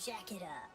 jack it up.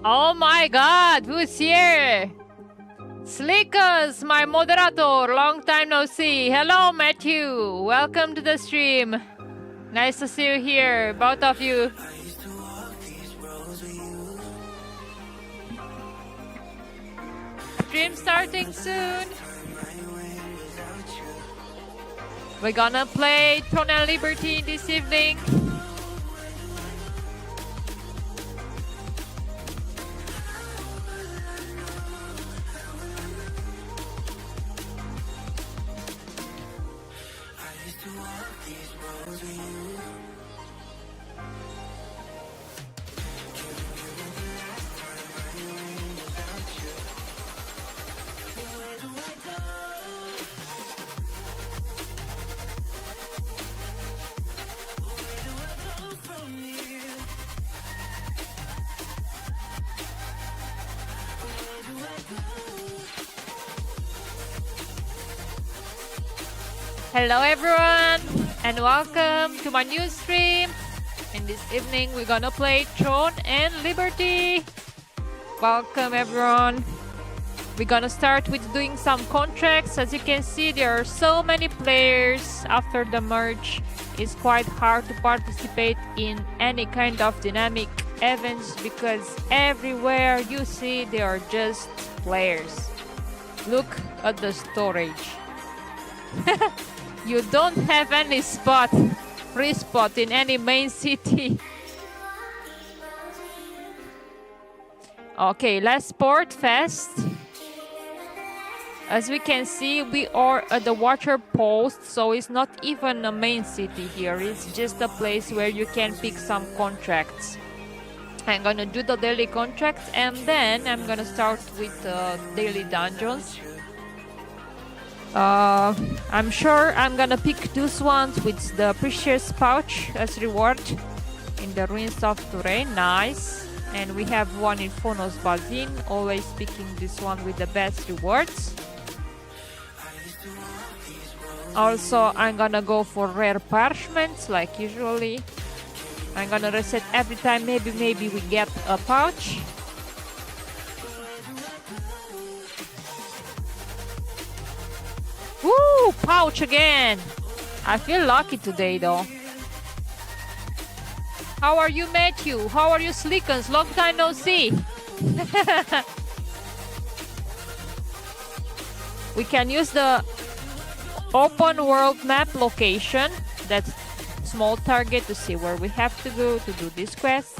Oh my god, who's here? Slickers, my moderator, long time no see. Hello, Matthew. Welcome to the stream. Nice to see you here, both of you. Stream starting soon. We're gonna play Throne and Liberty this evening. Hello everyone and welcome to my new stream. In this evening we're gonna play Throne and Liberty. Welcome everyone. We're gonna start with doing some contracts. As you can see, there are so many players after the merge. It's quite hard to participate in any kind of dynamic events because everywhere you see there are just players. Look at the storage. You don't have any free spot in any main city. Okay, let's port fast. As we can see, we are at the Watcher post, so it's not even a main city here. It's just a place where you can pick some contracts. I'm gonna do the daily contracts and then I'm gonna start with daily dungeons. I'm sure I'm gonna pick those ones with the precious pouch as reward in the ruins of Turin. Nice. And we have one in Phonos Bazin, always picking this one with the best rewards. Also, I'm gonna go for rare parchments like usually. I'm gonna reset every time, maybe we get a pouch. Woo! Pouch again! I feel lucky today though. How are you, Matthew? How are you, Slickens? Long time no see. We can use the open world map location, that small target, to see where we have to go to do this quest.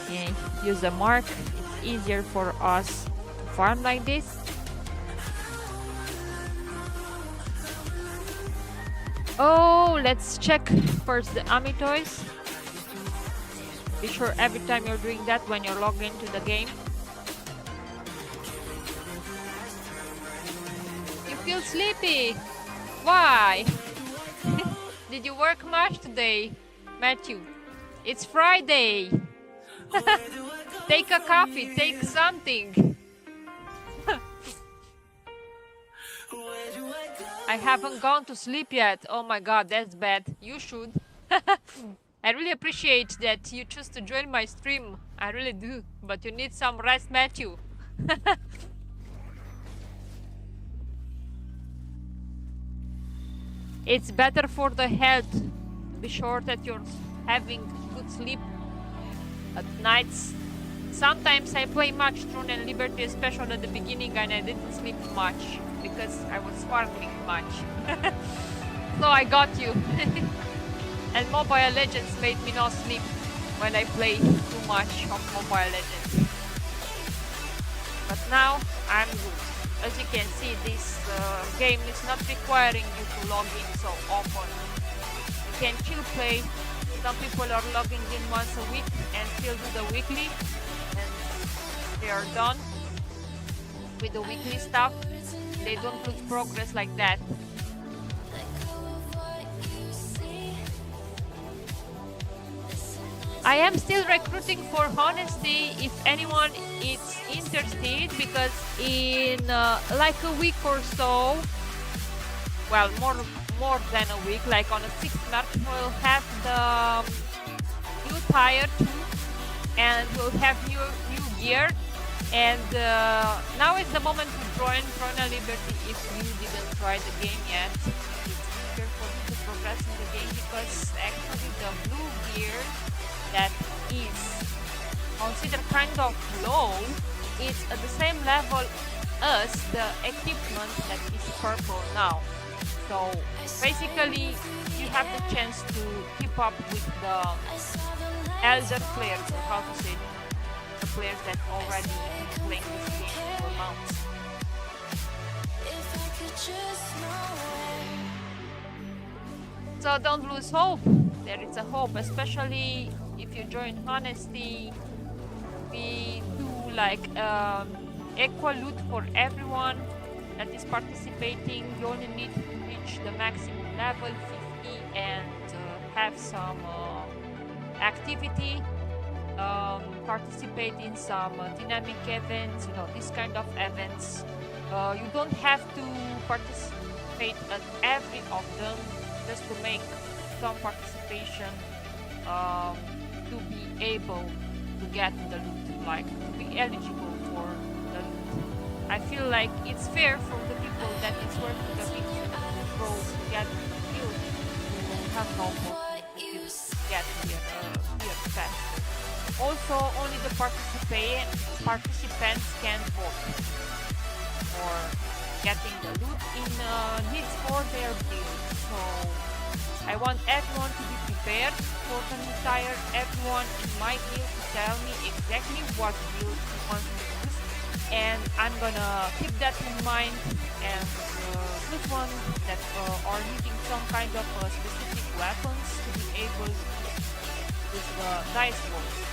And use the mark. It's easier for us to farm like this. Oh, let's check first the Ami toys. Be sure every time you're doing that when you're logged into the game. You feel sleepy? Why? Did you work much today, Matthew? It's Friday. Take a coffee, take something. I haven't gone to sleep yet. Oh my god, that's bad. You should. I really appreciate that you choose to join my stream. I really do. But you need some rest, Matthew. It's better for the health. Be sure that you're having good sleep at nights. Sometimes I play much Throne and Liberty, especially at the beginning, and I didn't sleep much because I was farming much. So I got you. And Mobile Legends made me not sleep when I play too much of Mobile Legends. But now I'm good. As you can see, this game is not requiring you to log in so often. You can chill play. Some people are logging in once a week and still do the weekly, and they are done with the weekly stuff. They don't lose progress like that. I am still recruiting for Honesty if anyone is interested, because in like a week or so, well, more than a week, like on the 6th March, we'll have the new tire 2, and we'll have new gear. And now is the moment to join Throne Liberty if you didn't try the game yet. It's easier for you to progress in the game because actually the blue gear that is considered kind of low is at the same level as the equipment that is purple now. So basically you have the chance to keep up with the elder players, or how to say it, the players that already playing this game for months. So don't lose hope. There is a hope, especially if you join Honesty. We do like equal loot for everyone that is participating. You only need to reach the maximum level 50 and have some activity. Participate in some dynamic events, this kind of events. You don't have to participate at every of them, just to make some participation to be able to get the loot, like to be eligible for the loot. I feel like it's fair for the people that is working a bit pro to get killed, who have no hope to get here fast. Also, only the participants can vote for getting the loot in needs for their build. So I want everyone to be prepared for the new tire. Everyone in my guild to tell me exactly what build he wants to use, and I'm gonna keep that in mind and choose one that are needing some kind of specific weapons to be able to use the dice rolls.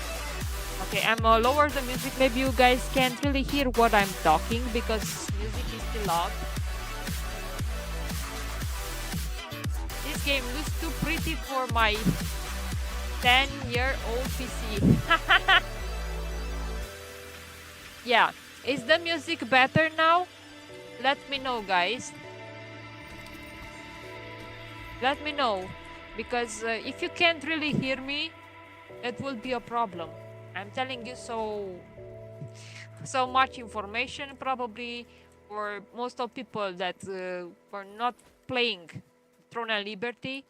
Okay, I'm lower the music. Maybe you guys can't really hear what I'm talking because music is too loud. This game looks too pretty for my 10-year-old PC. Yeah, is the music better now? Let me know, guys. Let me know, because if you can't really hear me, it will be a problem. I'm telling you so much information, probably for most of people that were not playing Throne and Liberty.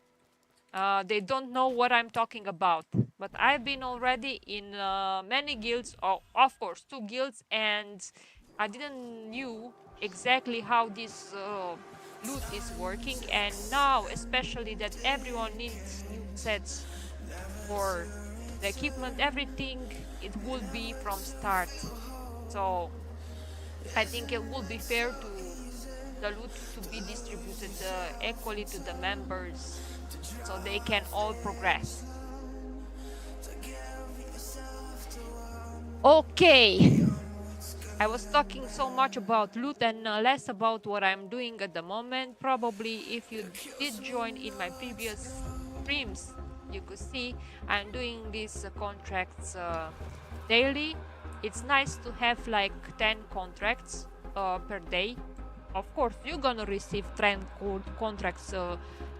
They don't know what I'm talking about. But I've been already in many guilds, of course, 2 guilds, and I didn't knew exactly how this loot is working. And now, especially that everyone needs new sets for the equipment, everything, it will be from start. So I think it will be fair to the loot to be distributed equally to the members, so they can all progress. Okay, I was talking so much about loot and less about what I'm doing at the moment. Probably if you did join in my previous streams, you could see I'm doing these contracts daily. It's nice to have like 10 contracts per day. Of course, you're gonna receive 10 contracts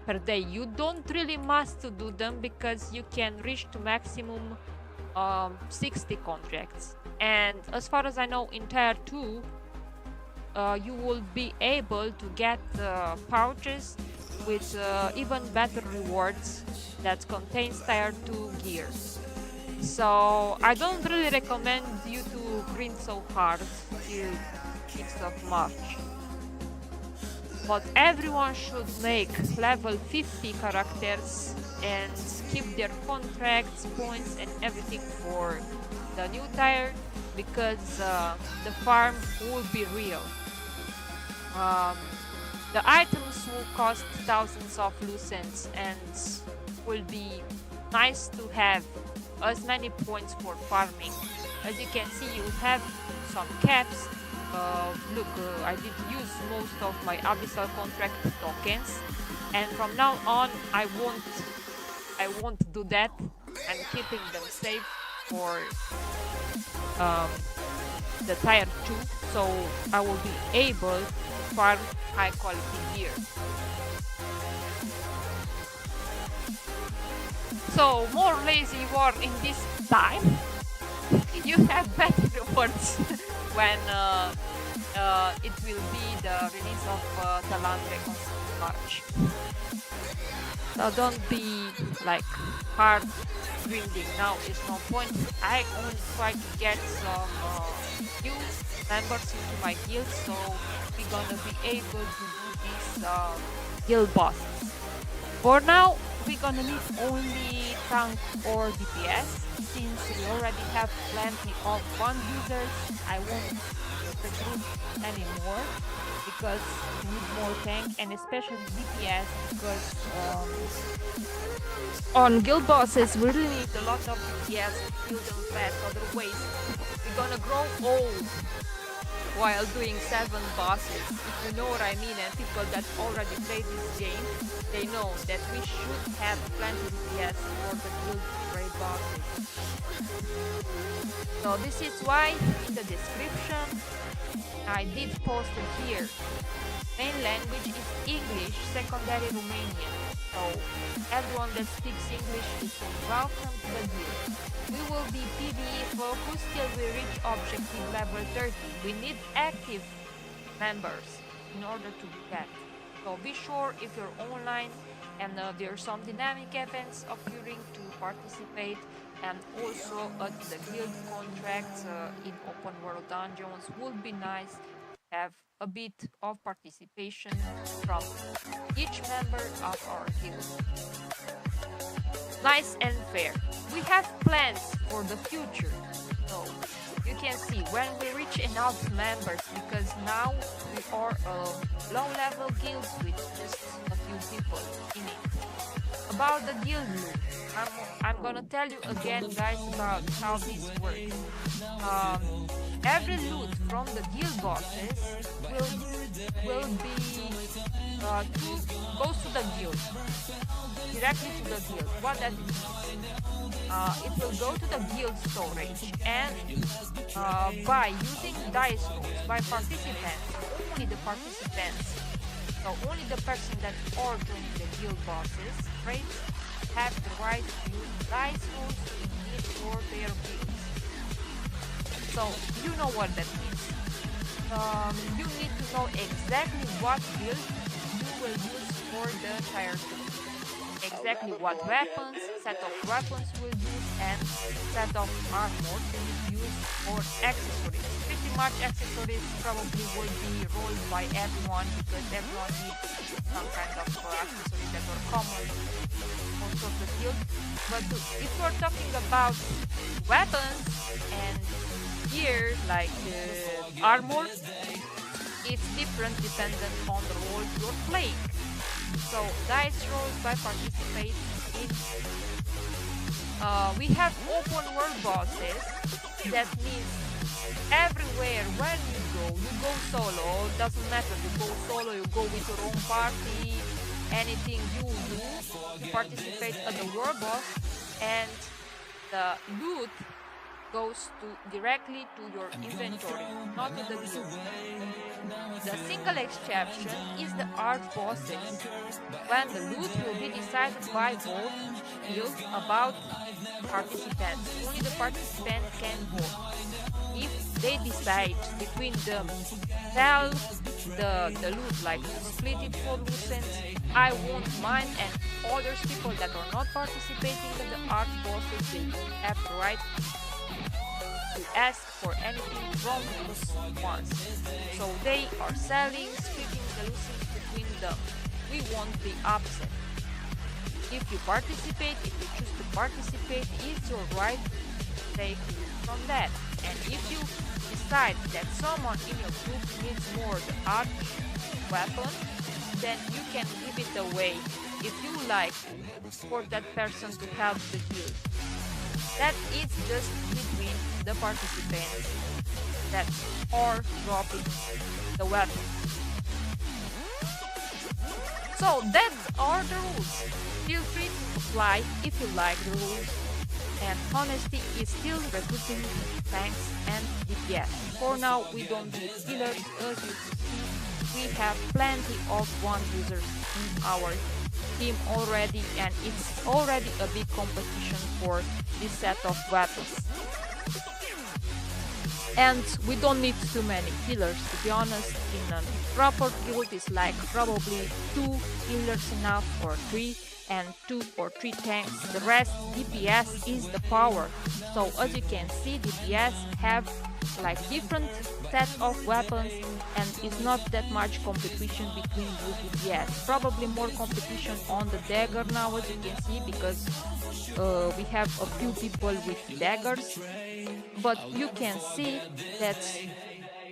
per day. You don't really must to do them because you can reach to maximum 60 contracts. And as far as I know, in tier 2 you will be able to get pouches with even better rewards that contains tier 2 gear. So I don't really recommend you to grind so hard till 6th of March. But everyone should make level 50 characters and keep their contracts, points and everything for the new tire, because the farm will be real. The items will cost thousands of lucents and will be nice to have as many points for farming. As you can see, you have some caps. Look, I did use most of my abyssal contract tokens, and from now on I won't do that. I'm keeping them safe for the tier 2, so I will be able to farm high quality gear. So more lazy war in this time. you have better rewards when it will be the release of the land dragons in March. So don't be like hard grinding now, is no point. I only try to get some new members into my guild, so we're gonna be able to do these guild bosses. For now, we're gonna need only tank or DPS. Since we already have plenty of one users, I won't recruit anymore because we need more tank and especially DPS because on guild bosses we really need a lot of DPS to kill them fast, otherwise we're gonna grow old while doing 7 bosses, if you know what I mean, and people that already played this game, they know that we should have plenty DPS for the guild raid bosses. So this is why in the description I did post it here. Main language is English, secondary Romanian. So everyone that speaks English is welcome to the guild. We will be PvE focused till we reach objective level 30. We need active members in order to do that. So be sure if you're online and there are some dynamic events occurring to participate, and also the guild contracts in open world dungeons would be nice to have a bit of participation from each member of our guild. Nice and fair. We have plans for the future. So you can see when we reach enough members, because now we are a low level guild with just a few people in it. About the guild loot, I'm gonna tell you again, guys, about how this works. Every loot from the guild bosses will be goes to the guild, directly to the guild. What that means? It will go to the guild storage, and by using dice rolls by participants, only the participants, so only the person that are joining the guild bosses raids have the right to use dice rolls in for their builds. So you know what that means. You need to know exactly what build you will use for the entire build. Exactly what weapons, set of weapons will use, and set of armor will use for accessories. Pretty much accessories probably will be rolled by everyone because everyone needs some kind of accessories that are common most of the guild. But if we're talking about weapons and gear like armor, it's different dependent on the role you're playing. So dice rolls by participating in. We have open world bosses. That means everywhere when you go solo. Doesn't matter, you go solo, you go with your own party. Anything you do, you participate at the world boss, and the loot goes directly to your inventory, not to the guild. The single exception is the arch bosses, when the loot will be decided by both guilds about participants. Only the participant can vote. If they decide between them sell the loot, like split it for loot, I won't mind, and other people that are not participating in the arch bosses, they don't have the right to ask for anything from those ones. So they are selling, splitting the losses between them. We won't be upset. If you participate, if you choose to participate, it's your right to take from that. And if you decide that someone in your group needs more the arch weapon, then you can give it away if you like for that person to help the guild. That is just between the participants that are dropping the weapon. So that are the rules. Feel free to apply if you like the rules. And honesty is still recruiting tanks and DPS. For now, we don't do healers, as you can see. We have plenty of one users in our team already, and it's already a big competition for this set of weapons. And we don't need too many healers, to be honest. In a proper guild, it's like probably 2 healers enough, or 3, and 2 or 3 tanks. The rest, DPS is the power. So as you can see, DPS have like different set of weapons, and it's not that much competition between those DPS. Probably more competition on the dagger now, as you can see, because we have a few people with daggers, but you can see that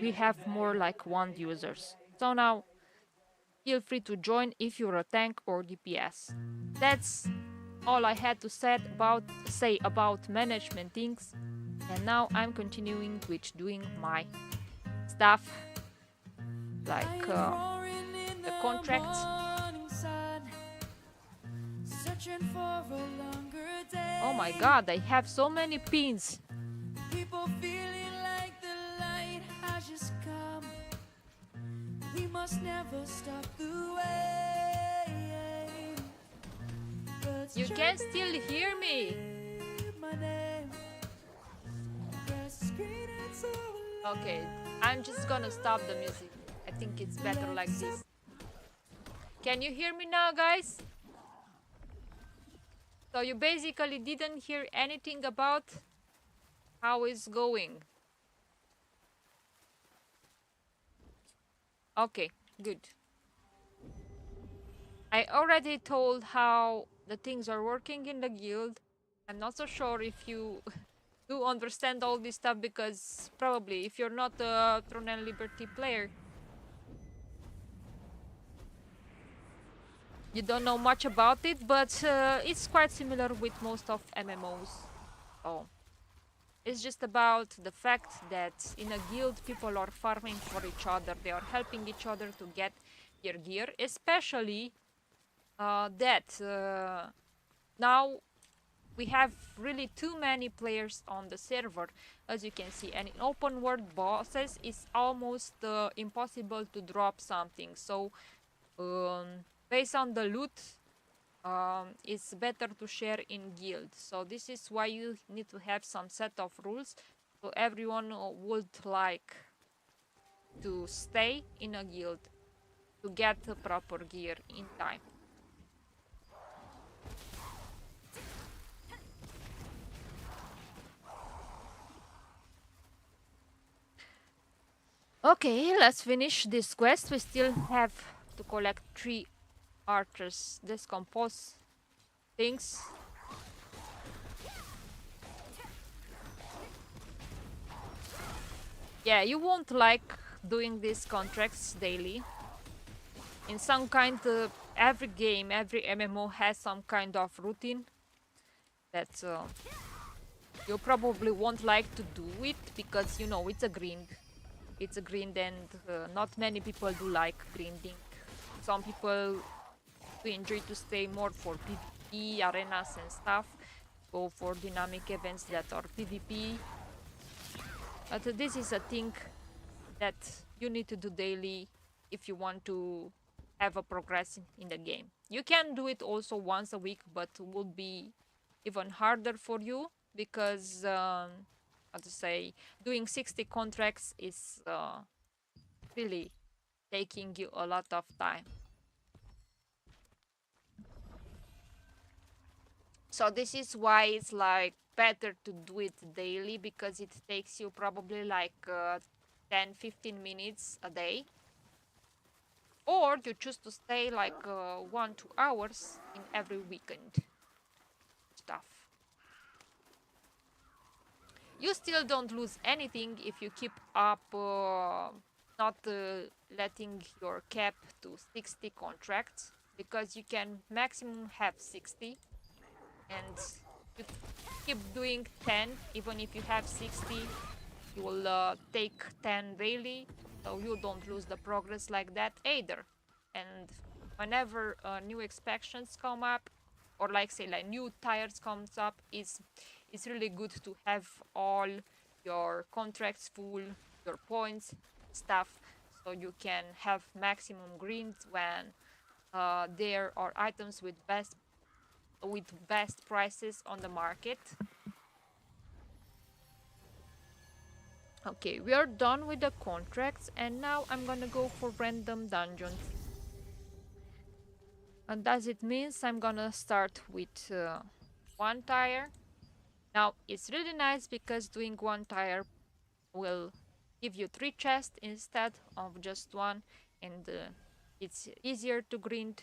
we have more like wand users. So now feel free to join if you're a tank or DPS. That's all I had to say about management things, and now I'm continuing with doing my stuff, like the contracts. Oh my god, I have so many pins. People feeling like the light has just come. We must never stop the way. You can still hear me. Okay, I'm just gonna stop the music. I think it's better like this. Can you hear me now, guys? So you basically didn't hear anything about how it's going. Okay, good. I already told how the things are working in the guild. I'm not so sure if you do understand all this stuff, because probably if you're not a Throne and Liberty player, you don't know much about it, but it's quite similar with most of MMOs. Oh. It's just about the fact that in a guild people are farming for each other. They are helping each other to get their gear, especially that now we have really too many players on the server, as you can see, and in open world bosses it's almost impossible to drop something. So based on the loot, it's better to share in guild. So this is why you need to have some set of rules, so everyone would like to stay in a guild to get the proper gear in time. Okay, let's finish this quest. We still have to collect 3 archers decompose things. Yeah, you won't like doing these contracts daily. In some kind of every game, every MMO has some kind of routine that you probably won't like to do it, because you know it's a grind. It's a grind, and not many people do like grinding. Some people do enjoy to stay more for PvP, arenas and stuff, go for dynamic events that are PvP. But this is a thing that you need to do daily if you want to have a progress in the game. You can do it also once a week, but would be even harder for you, because how to say, doing 60 contracts is really taking you a lot of time. So this is why it's like better to do it daily, because it takes you probably like 10-15 minutes a day, or you choose to stay like 1-2 hours in every weekend stuff. You still don't lose anything if you keep up not letting your cap to 60 contracts, because you can maximum have 60, and you keep doing 10. Even if you have 60, you will take 10 daily, so you don't lose the progress like that either. And whenever new expansions come up, or like say like new tires comes up, it's really good to have all your contracts full, your points, stuff, so you can have maximum greens when there are items with best prices on the market. Okay, we are done with the contracts, and now I'm gonna go for random dungeons. And thus it means I'm gonna start with one tire. Now it's really nice because doing one tire will give you 3 chests instead of just one, and it's easier to grind.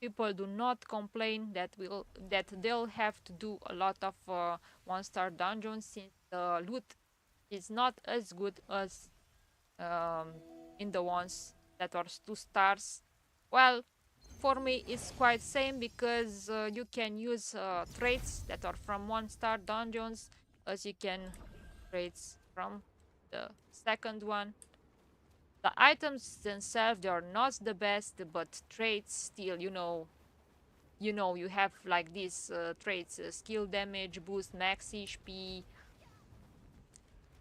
People do not complain that they'll have to do a lot of 1-star dungeons since the loot is not as good as um, in the ones that are 2 stars. Well, for me it's quite same because you can use traits that are from 1-star dungeons as you can traits from the second one. The items themselves, they are not the best, but traits still, you have like these traits: skill damage boost, max HP,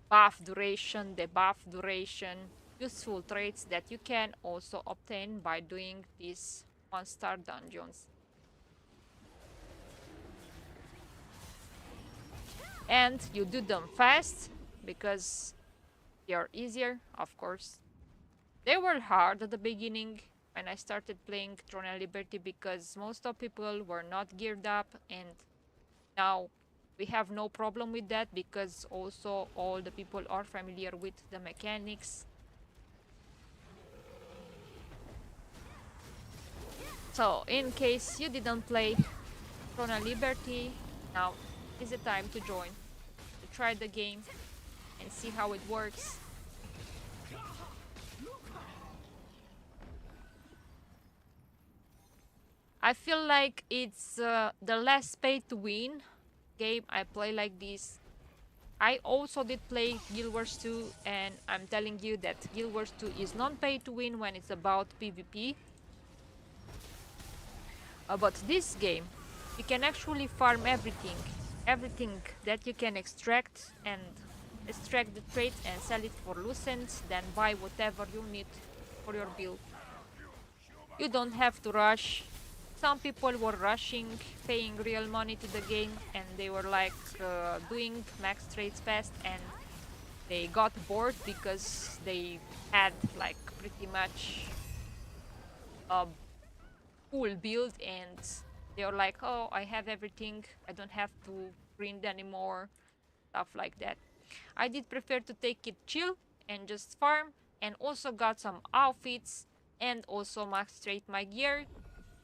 buff duration, debuff duration, useful traits that you can also obtain by doing these 1-star dungeons. And you do them fast because they are easier, of course. They were hard at the beginning when I started playing Throne and Liberty because most of people were not geared up, and now we have no problem with that because also all the people are familiar with the mechanics. So in case you didn't play Throne and Liberty, now is the time to join, to try the game and see how it works. I feel like it's the less pay to win game I play like this. I also did play Guild Wars 2, and I'm telling you that Guild Wars 2 is not pay to win when it's about PvP. But this game, you can actually farm everything that you can extract, and extract the trait and sell it for lucents, then buy whatever you need for your build. You don't have to rush. Some people were rushing, paying real money to the game, and they were like doing max trades fast, and they got bored because they had like pretty much a full build, and they were like, oh, I have everything, I don't have to grind anymore, stuff like that. I did prefer to take it chill and just farm, and also got some outfits and also max trade my gear.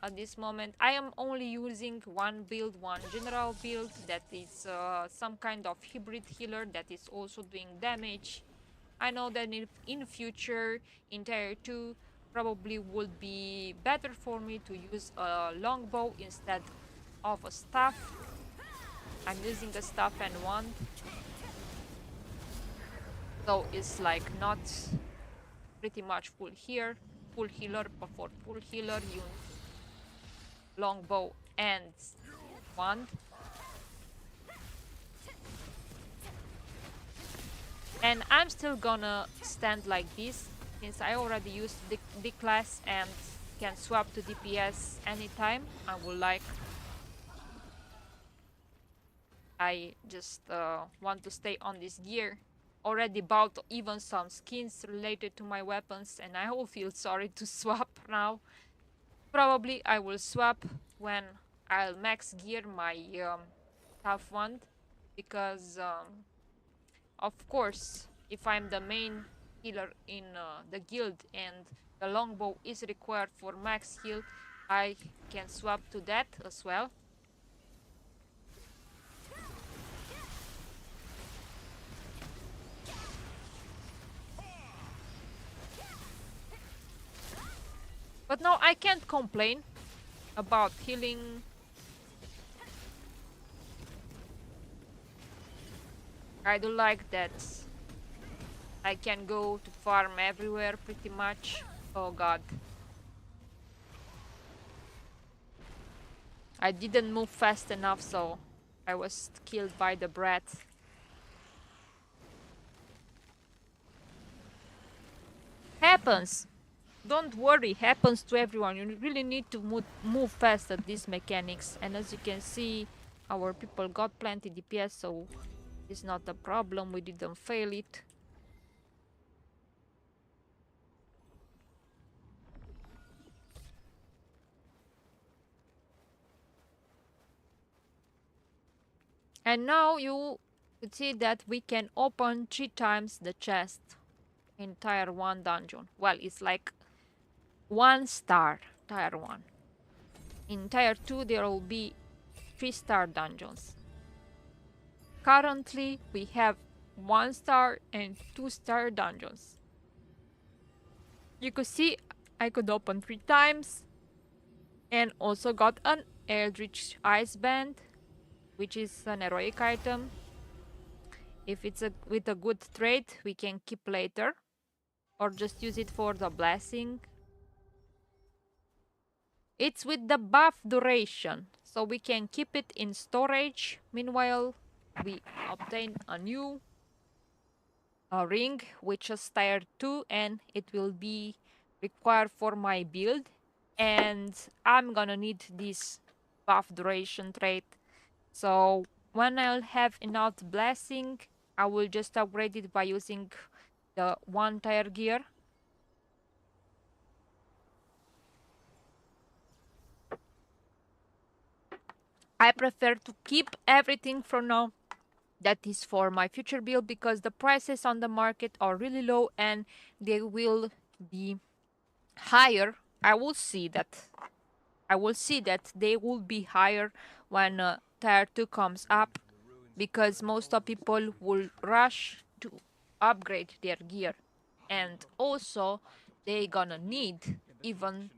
At this moment I am only using one build, one general build that is some kind of hybrid healer that is also doing damage. I know that in future in tier 2 probably would be better for me to use a longbow instead of a staff. I'm using a staff and one, so it's like not pretty much full here, full healer, but for full healer you longbow and wand. And I'm still gonna stand like this since I already used the class and can swap to DPS anytime I would like. I just want to stay on this gear. Already bought even some skins related to my weapons, and I will feel sorry to swap now. Probably I will swap when I'll max gear my tough wand, because of course if I'm the main healer in the guild and the longbow is required for max heal, I can swap to that as well. But no, I can't complain about healing. I do like that I can go to farm everywhere pretty much. Oh god. I didn't move fast enough, so I was killed by the brat. Happens. Don't worry, happens to everyone. You really need to move fast at these mechanics. And as you can see, our people got plenty DPS, so it's not a problem. We didn't fail it. And now you could see that we can open 3 times the chest in tier 1 dungeon. Well, it's like 1 star tier 1. In tier 2 there will be 3-star dungeons. Currently we have 1 star and 2-star dungeons. You could see I could open 3 times and also got an Eldritch Ice Band, which is an heroic item. If it's with a good trait, we can keep later or just use it for the blessing. It's with the buff duration, so we can keep it in storage. Meanwhile, we obtain a new ring, which is tier 2, and it will be required for my build. And I'm gonna need this buff duration trait. So when I'll have enough blessing, I will just upgrade it by using the 1 tier gear. I prefer to keep everything for now that is for my future build because the prices on the market are really low and they will be higher. I will see that they will be higher when tier 2 comes up because most of people will rush to upgrade their gear, and also they gonna need even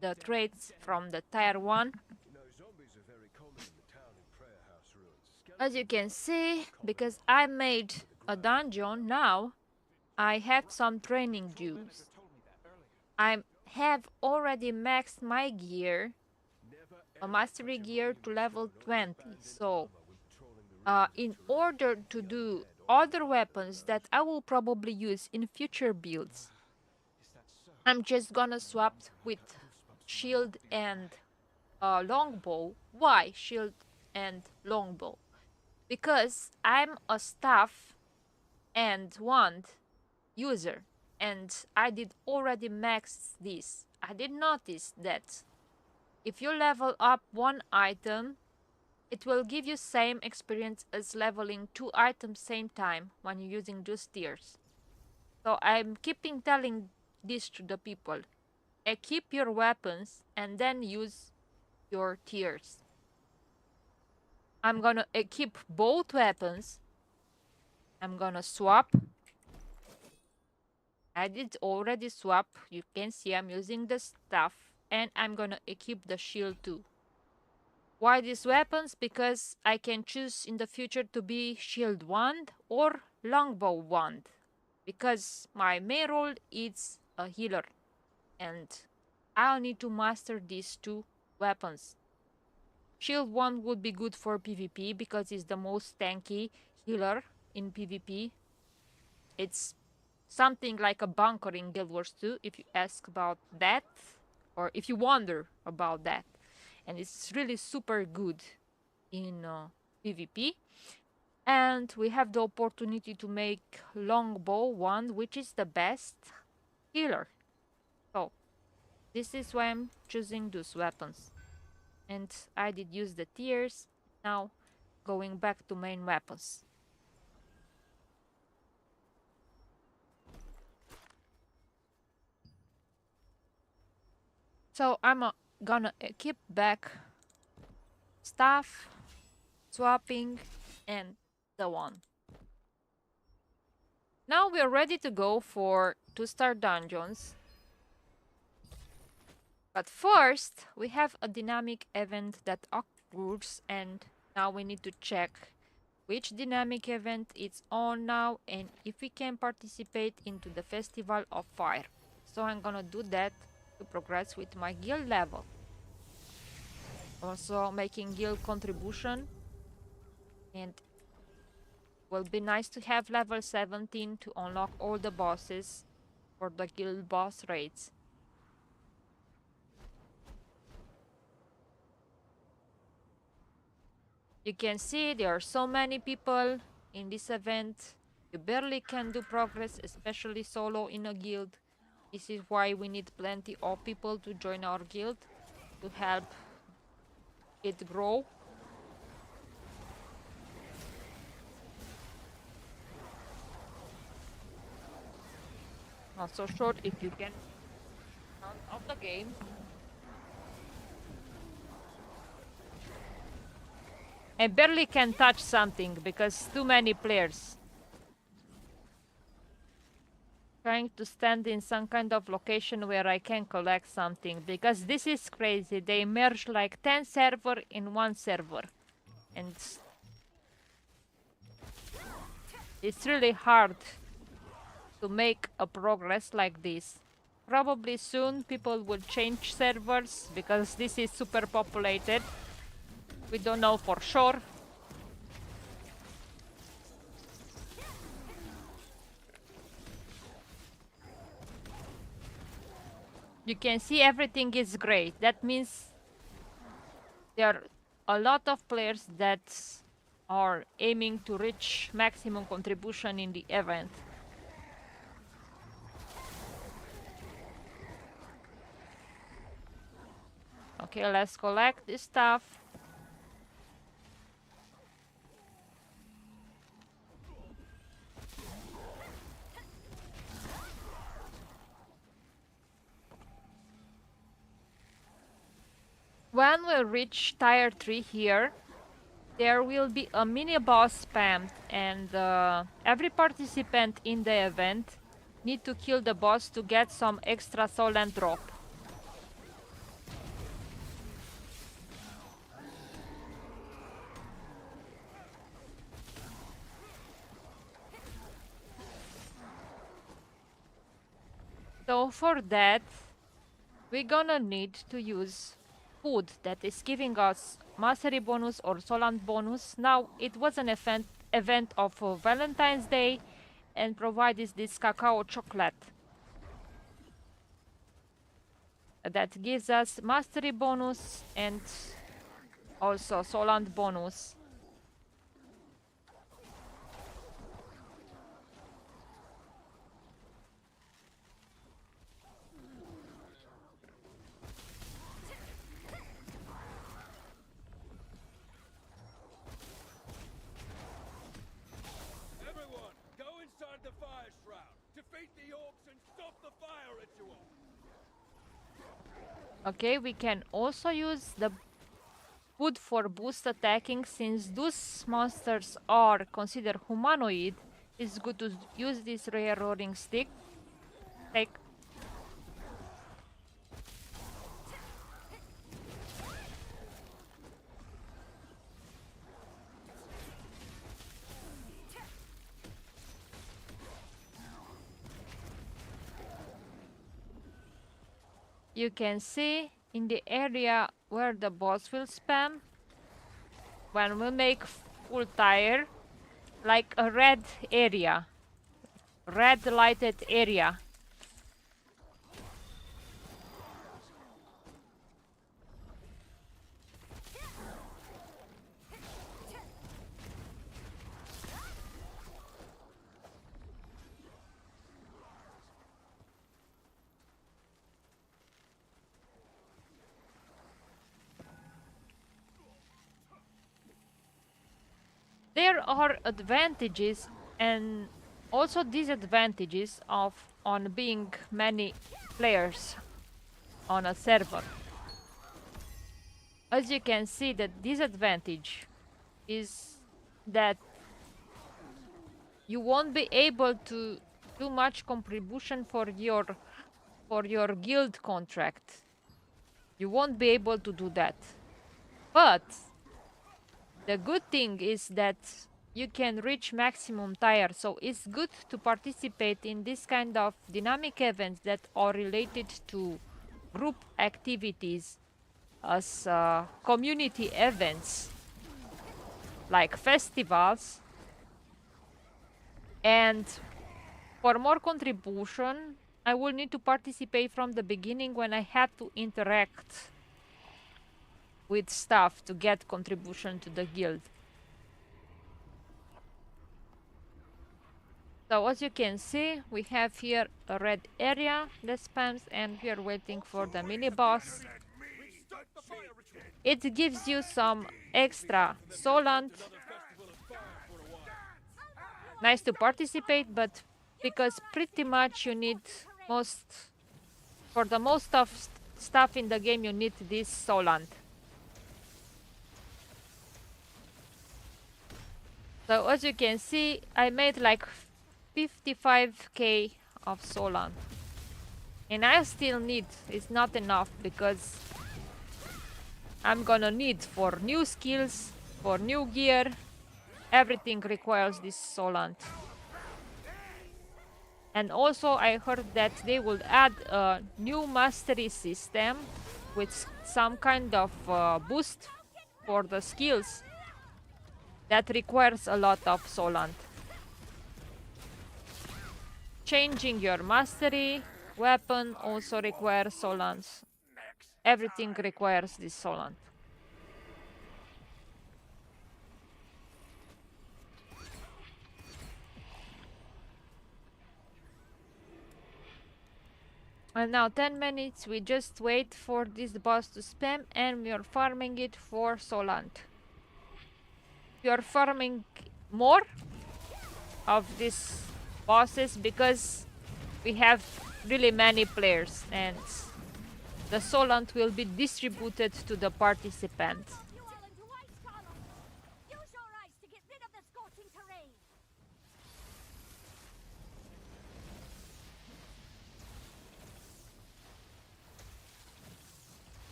the traits from the tier 1. As you can see, because I made a dungeon now, I have some training dues. I have already maxed my gear, a mastery gear, to level 20. So, in order to do other weapons that I will probably use in future builds, I'm just gonna swap with shield and longbow. Why shield and longbow? Because I'm a staff and wand user, and I did already max this. I did notice that if you level up one item, it will give you same experience as leveling 2 items same time when you're using those tiers. So I'm keeping telling this to the people. Equip your weapons and then use your tiers. I'm gonna equip both weapons. I'm gonna swap. I did already swap. You can see I'm using the staff, and I'm gonna equip the shield too. Why these weapons? Because I can choose in the future to be shield wand or longbow wand. Because my main role is a healer, and I'll need to master these 2 weapons. Shield wand would be good for PvP because it's the most tanky healer in PvP. It's something like a bunker in Guild Wars 2, if you ask about that, or if you wonder about that. And it's really super good in PvP. And we have the opportunity to make longbow wand, which is the best healer. So this is why I'm choosing those weapons. And I did use the tiers. Now going back to main weapons. So I'm gonna equip back stuff, swapping, and so on. Now we're ready to go for 2-star dungeons. But first, we have a dynamic event that occurs, and now we need to check which dynamic event it's on now and if we can participate into the Festival of Fire. So I'm gonna do that to progress with my guild level. Also making guild contribution, and will be nice to have level 17 to unlock all the bosses for the guild boss raids. You can see there are so many people in this event. You barely can do progress, especially solo in a guild. This is why we need plenty of people to join our guild to help it grow. Not so sure if you can out of the game. I barely can touch something because too many players. Trying to stand in some kind of location where I can collect something because this is crazy. They merge like 10 server in one server. And it's really hard to make a progress like this. Probably soon people will change servers because this is super populated. We don't know for sure. You can see everything is great. That means there are a lot of players that are aiming to reach maximum contribution in the event. Okay, let's collect this stuff. When we reach tier 3 here, there will be a mini boss spammed and every participant in the event need to kill the boss to get some extra soul and drop. So for that, we're gonna need to use food that is giving us mastery bonus or solant bonus. Now, it was an event of Valentine's Day and provides this cacao chocolate that gives us mastery bonus and also solant bonus. Okay, we can also use the food for boost attacking. Since those monsters are considered humanoid, it's good to use this railroading stick. Take. You can see in the area where the boss will spam when we make full tire, like a red area, red lighted area. There are advantages and also disadvantages of on being many players on a server. As you can see, the disadvantage is that you won't be able to do much contribution for your guild contract. You won't be able to do that. But the good thing is that you can reach maximum tire, so it's good to participate in this kind of dynamic events that are related to group activities as community events like festivals. And for more contribution, I will need to participate from the beginning when I have to interact with staff to get contribution to the guild. So as you can see, we have here a red area that spams and we are waiting for the mini boss. It gives you some extra solant. Nice to participate, but because pretty much you need for the most of stuff in the game you need this Solant. So as you can see, I made like 55k of Solant. And I still need, it's not enough because I'm gonna need for new skills, for new gear, everything requires this Solant. And also I heard that they will add a new mastery system with some kind of boost for the skills that requires a lot of Solant. Changing your mastery weapon also requires Solants. Everything requires this Solant. And now 10 minutes, we just wait for this boss to spam and we are farming it for Solant. We are farming more of these bosses because we have really many players and the Solant will be distributed to the participants.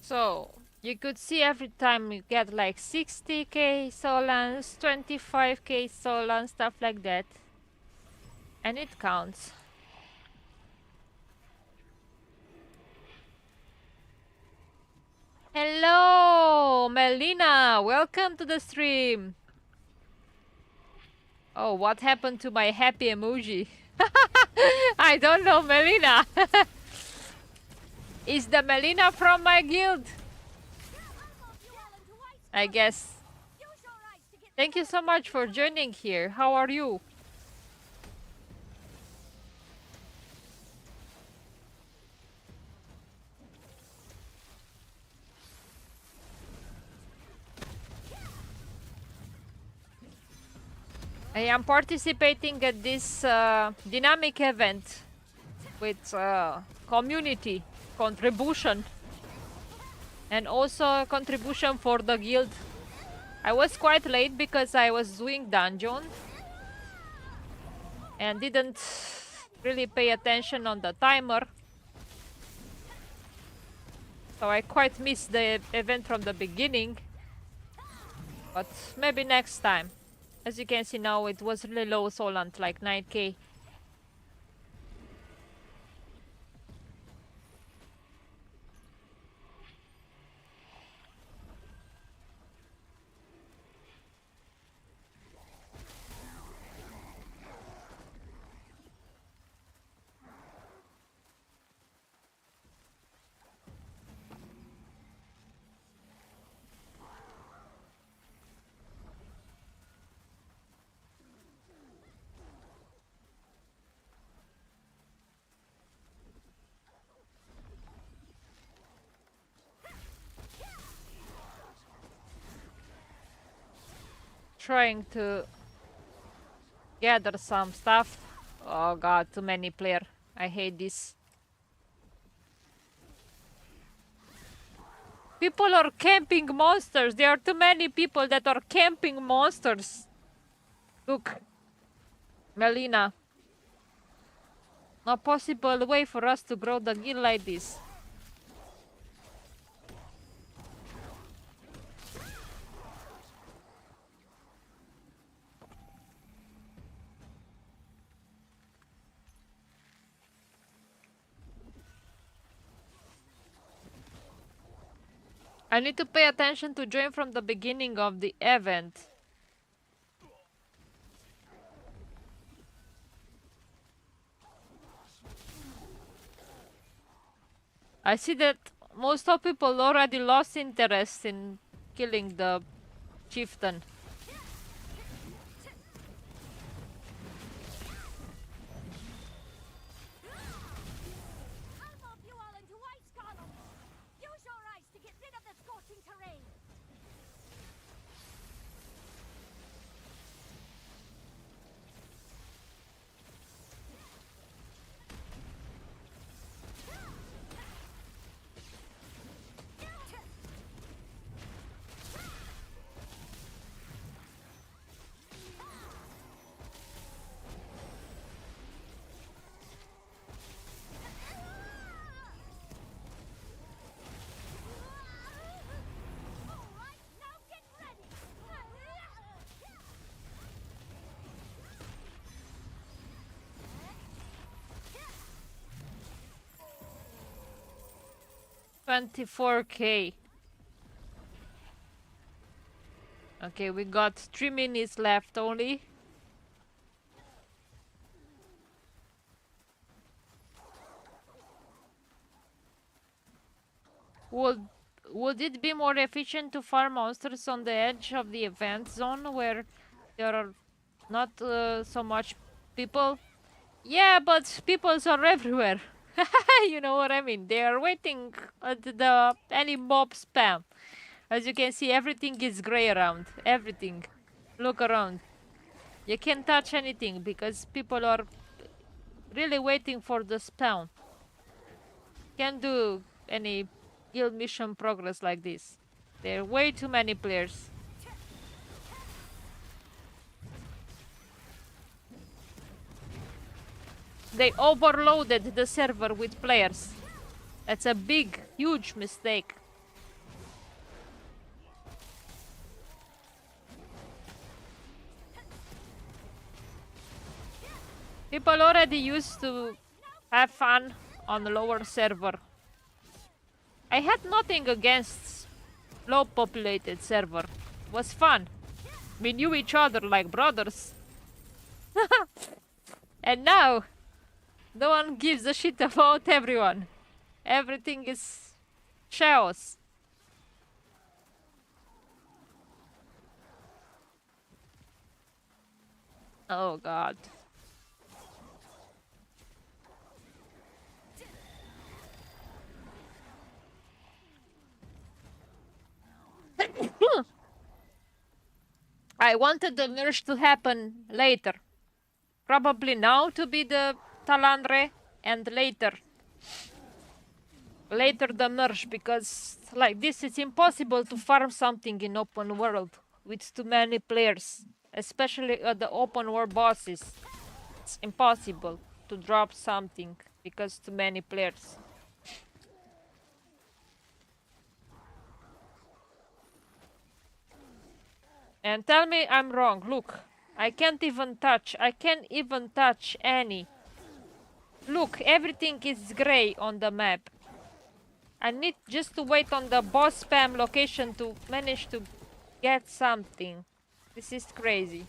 So, you could see every time you get like 60k Solans, 25k Solans, stuff like that. And it counts. Hello, Melina! Welcome to the stream! Oh, what happened to my happy emoji? I don't know, Melina! Is the Melina from my guild? I guess. Thank you so much for joining here. How are you? I am participating at this dynamic event with community contribution and also contribution for the guild. I was quite late because I was doing dungeon and didn't really pay attention on the timer. So I quite missed the event from the beginning. But maybe next time. As you can see now, it was really low Solant, like 9k. trying to gather some stuff. Oh god, too many player. I hate this. People are camping monsters. There are too many people that are camping monsters. Look, Melina. No possible way for us to grow the guild like this. I need to pay attention to join from the beginning of the event. I see that most of people already lost interest in killing the chieftain. I'll mob you all into ice columns. Use your eyes to get rid of the scorching terrain. All right, now get ready. 24k. Okay, we got 3 minutes left only. Would it be more efficient to farm monsters on the edge of the event zone where there are not so much people? Yeah, but peoples are everywhere. You know what I mean? They are waiting at the any mob spam. As you can see, everything is gray around. Everything. Look around. You can't touch anything because people are really waiting for the spawn. Can't do any guild mission progress like this. There are way too many players. They overloaded the server with players. That's a big, huge mistake. People already used to have fun on the lower server. I had nothing against low populated server. It was fun. We knew each other like brothers. And now, no one gives a shit about everyone. Everything is chaos. Oh god. I wanted the merge to happen later. Probably now to be the Talandre and later. Later the merge, because like this it's impossible to farm something in open world with too many players. Especially at the open world bosses. It's impossible to drop something because too many players. And tell me I'm wrong. Look, I can't even touch any. Look, everything is gray on the map. I need just to wait on the boss spam location to manage to get something. This is crazy.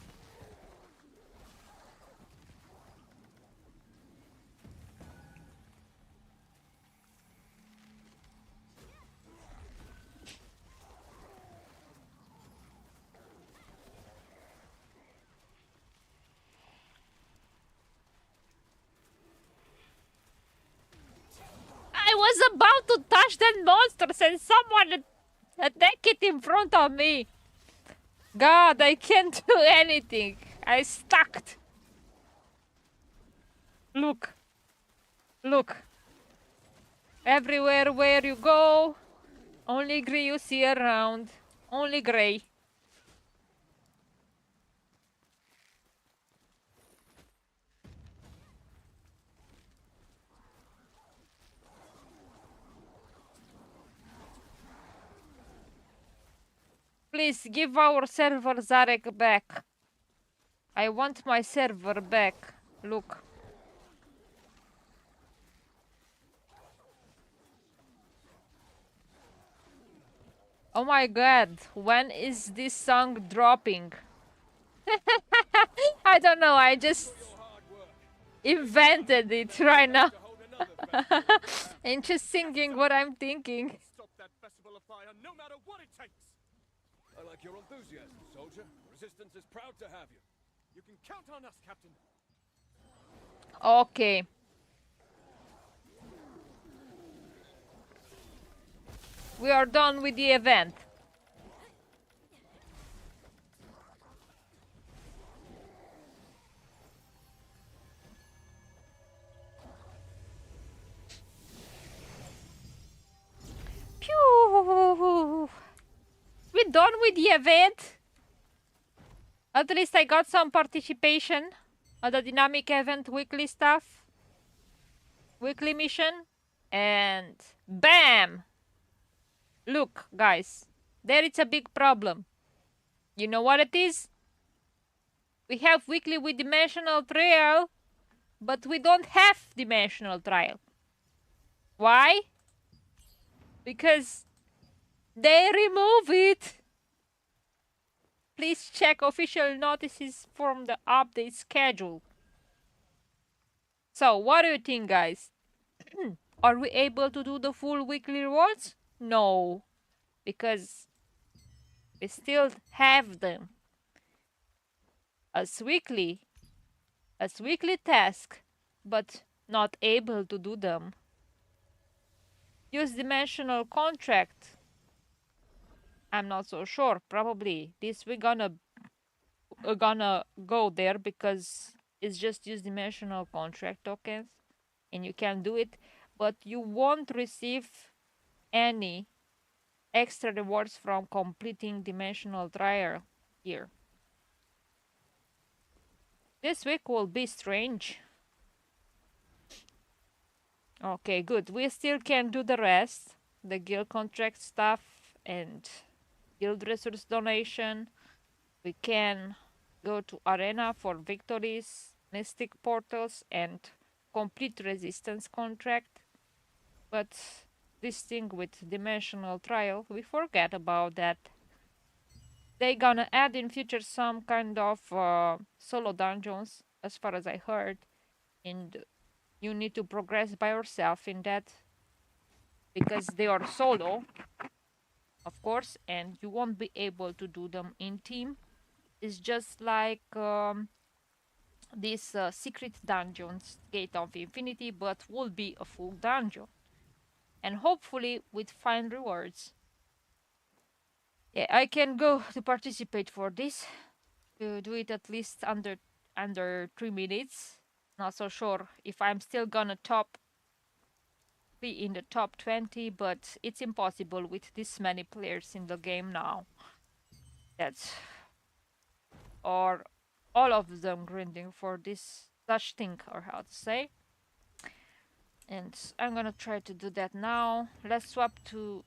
I was about to touch that monsters and someone attacked it in front of me. God, I can't do anything. I stuck. Look, look. Everywhere where you go, only grey you see around. Only grey. Please give our server Zarek back. I want my server back. Look. Oh my god, when is this song dropping? I don't know, I just invented it right now. And just singing what I'm thinking. Stop that festival of fire, no matter what it takes. I like your enthusiasm, soldier. Resistance is proud to have you. You can count on us, Captain. Okay. We are done with the event. Pew! We done with the event. At least I got some participation on the dynamic event weekly stuff. Weekly mission. And BAM! Look, guys. There is a big problem. You know what it is? We have weekly with dimensional trial, but we don't have dimensional trial. Why? Because they remove it. Please check official notices from the update schedule. So, what do you think, guys? Are we able to do the full weekly rewards? No, because we still have them as weekly task, but not able to do them. Use dimensional contract. I'm not so sure. Probably this we're gonna go there because it's just use dimensional contract tokens and you can do it, but you won't receive any extra rewards from completing dimensional trial here. This week will be strange. Okay, good. We still can do the rest. The guild contract stuff and guild resource donation. We can go to arena for victories, mystic portals, and complete resistance contract. But this thing with dimensional trial, we forget about that. They gonna add in future some kind of solo dungeons, as far as I heard, and you need to progress by yourself in that because they are solo, of course, and you won't be able to do them in team. It's just like these secret dungeons, Gate of Infinity, but will be a full dungeon, and hopefully with fine rewards. Yeah, I can go to participate for this. To do it at least under 3 minutes. Not so sure if I'm still gonna be in the top 20, but it's impossible with this many players in the game now. That's or all of them grinding for this such thing, or how to say. And I'm gonna try to do that now. Let's swap to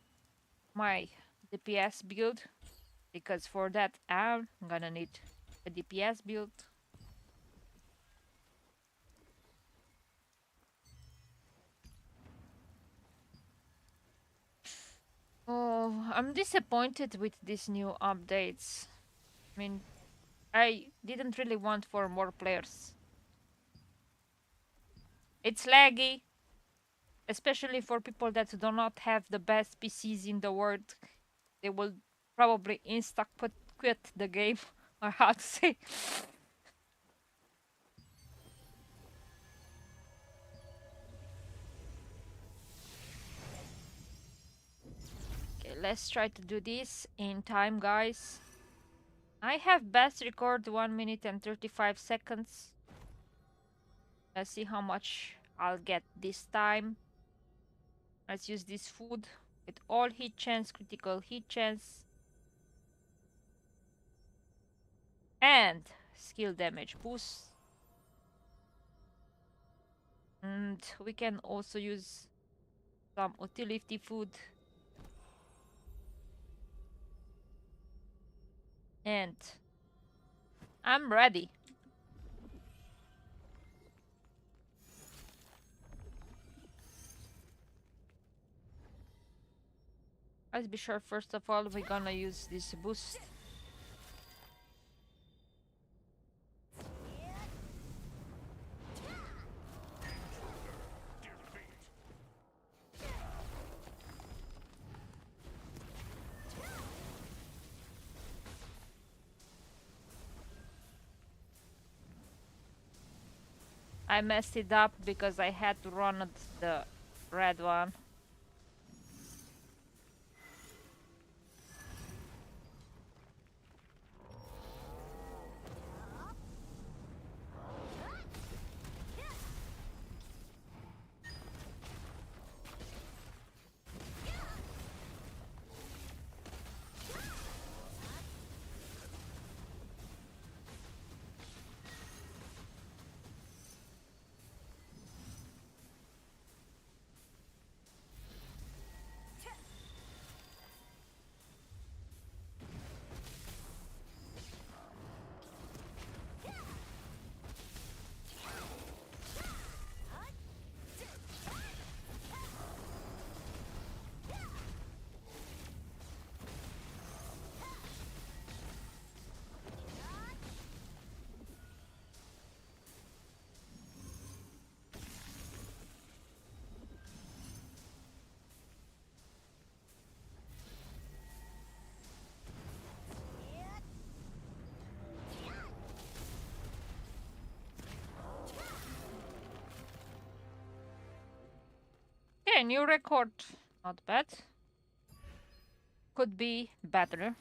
my DPS build because for that I'm gonna need a DPS build. Oh, I'm disappointed with these new updates. I mean, I didn't really want for more players. It's laggy, especially for people that do not have the best PCs in the world. They will probably quit the game, or how to say. Okay, let's try to do this in time, guys. I have best record 1 minute and 35 seconds. Let's see how much I'll get this time. Let's use this food with all hit chance, critical hit chance, and skill damage boost. And we can also use some utility food. And I'm ready. Let's be sure first of all we're gonna use this boost. I messed it up because I had to run the red one. Okay, new record. Not bad. Could be better.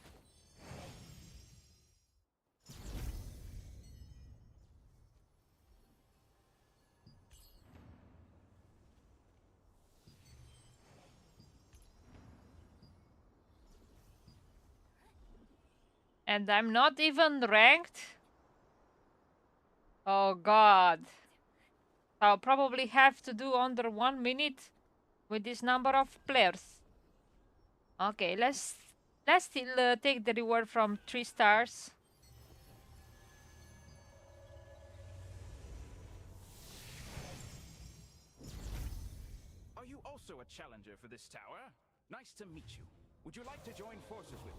And I'm not even ranked. Oh god. I'll probably have to do under 1 minute with this number of players. Okay, let's still take the reward from 3 stars. Are you also a challenger for this tower? Nice to meet you. Would you like to join forces with me?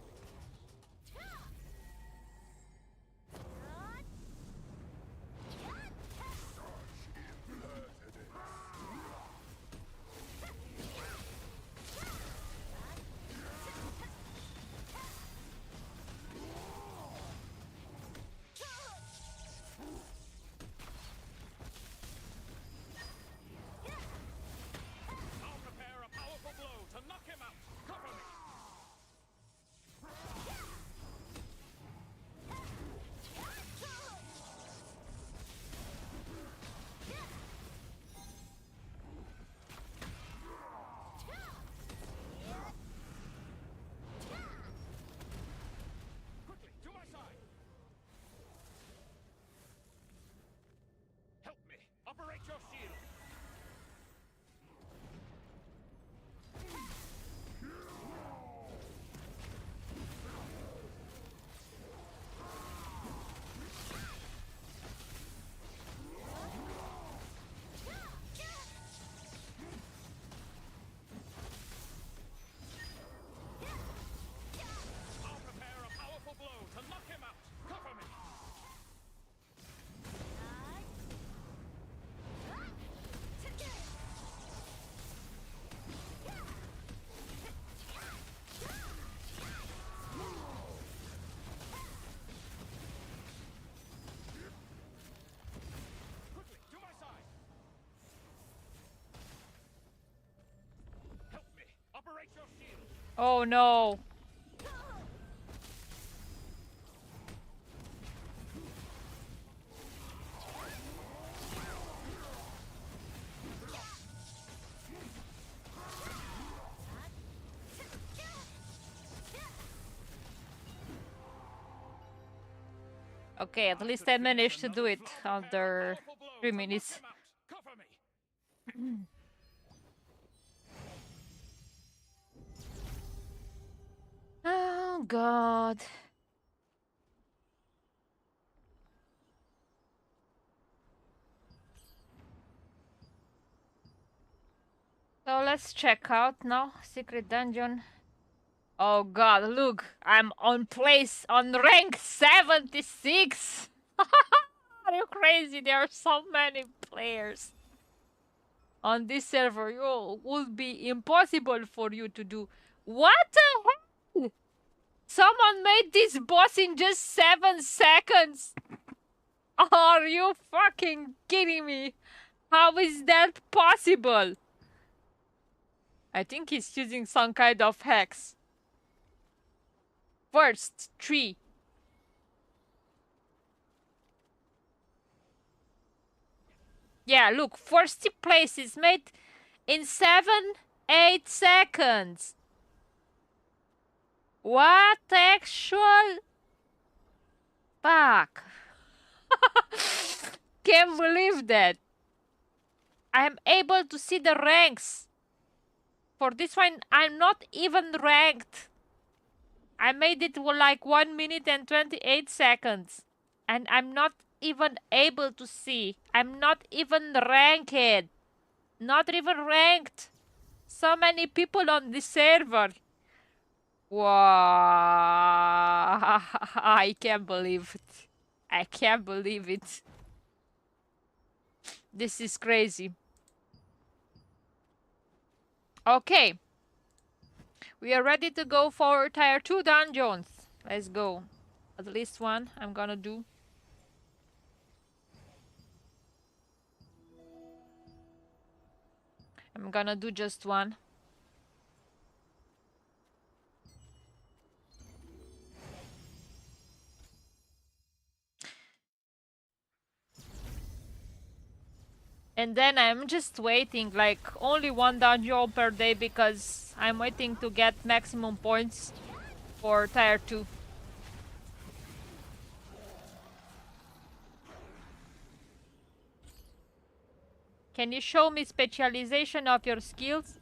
I'll prepare a powerful blow to knock him out. Cover me. Quickly, to my side. Help me. Operate your shield. I'll prepare a powerful blow to knock him out. Cover me. Quickly, to my side. Help me. Operate your shield. Oh no. Okay, at least I managed to do it under 3 minutes. Cover me. Oh god. So let's check out now. Secret dungeon. Oh god, look, I'm on place on rank 76. Are you crazy? There are so many players on this server. It would be impossible for you to do. What the hell? Someone made this boss in just 7 seconds. Are you fucking kidding me? How is that possible? I think he's using some kind of hacks. First, 3. Yeah, look, first place is made in 7-8 seconds. What actual? Fuck. Can't believe that. I'm able to see the ranks. For this one, I'm not even ranked. I made it like 1 minute and 28 seconds. And I'm not even able to see. I'm not even ranked. Not even ranked. So many people on this server. Wow. I can't believe it. I can't believe it. This is crazy. Okay. We are ready to go for tier 2 dungeons. Let's go. At least one I'm gonna do. I'm gonna do just one. And then I'm just waiting, like only one dungeon per day because I'm waiting to get maximum points for tier 2. Can you show me specialization of your skills?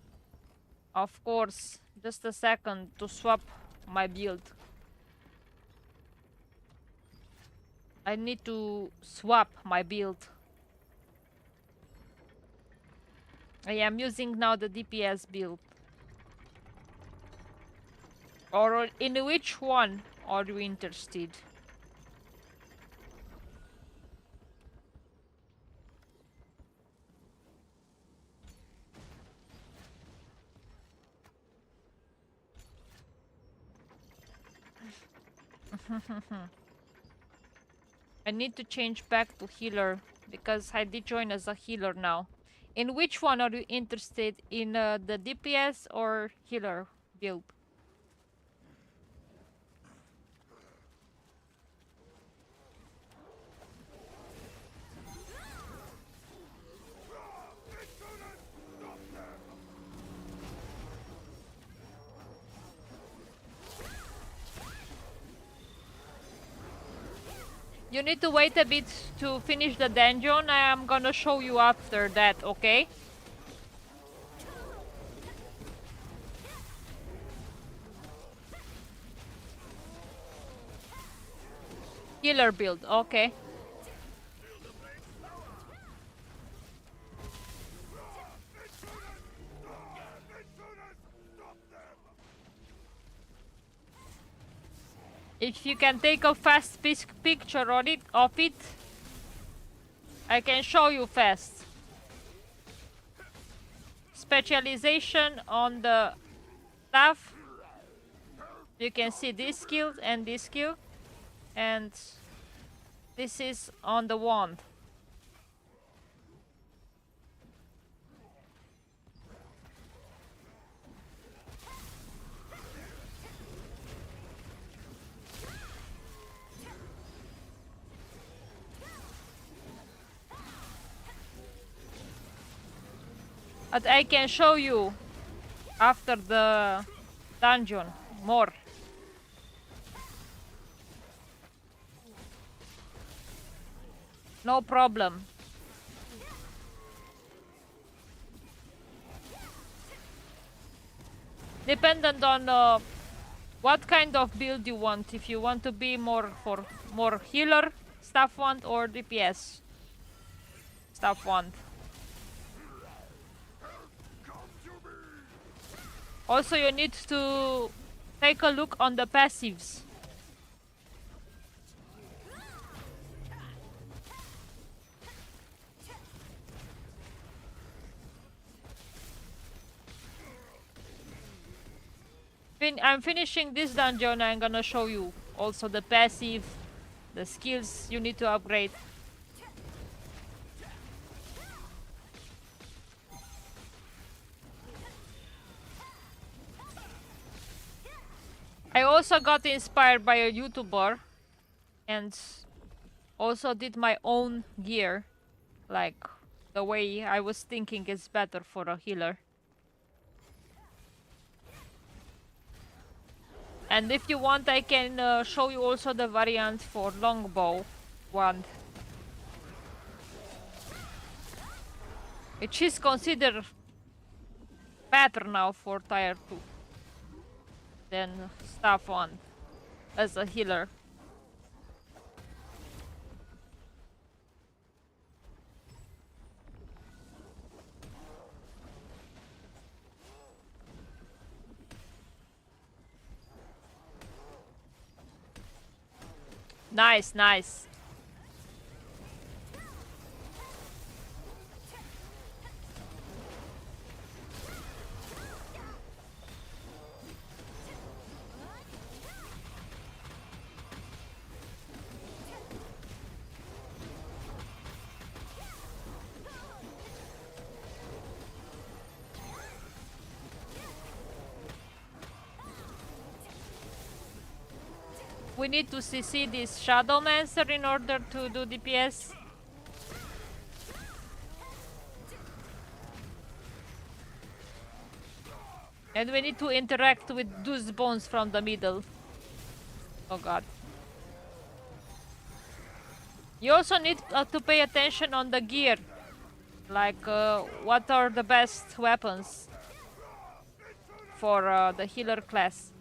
Of course. Just a second to swap my build. I need to swap my build. I am using now the DPS build. Or in which one are you interested? I need to change back to healer because I did join as a healer now. In which one are you interested? In the DPS or healer build? You need to wait a bit to finish the dungeon. I am gonna show you after that, okay? Healer build, okay. If you can take a fast picture of it, I can show you fast. Specialization on the staff. You can see this skill and this skill. And this is on the wand. But I can show you after the dungeon more. No problem. Dependent on what kind of build you want. If you want to be more for more healer stuff want or DPS stuff want. Also, you need to take a look on the passives. I'm finishing this dungeon. I'm gonna show you also the passive, the skills you need to upgrade. I also got inspired by a YouTuber and also did my own gear. Like, the way I was thinking is better for a healer. And if you want, I can show you also the variant for longbow wand, which is considered better now for tier 2 than staff wand as a healer. Nice, nice. We need to CC this Shadowmancer in order to do DPS. And we need to interact with those bones from the middle. Oh god. You also need to pay attention on the gear. Like, what are the best weapons for the healer class.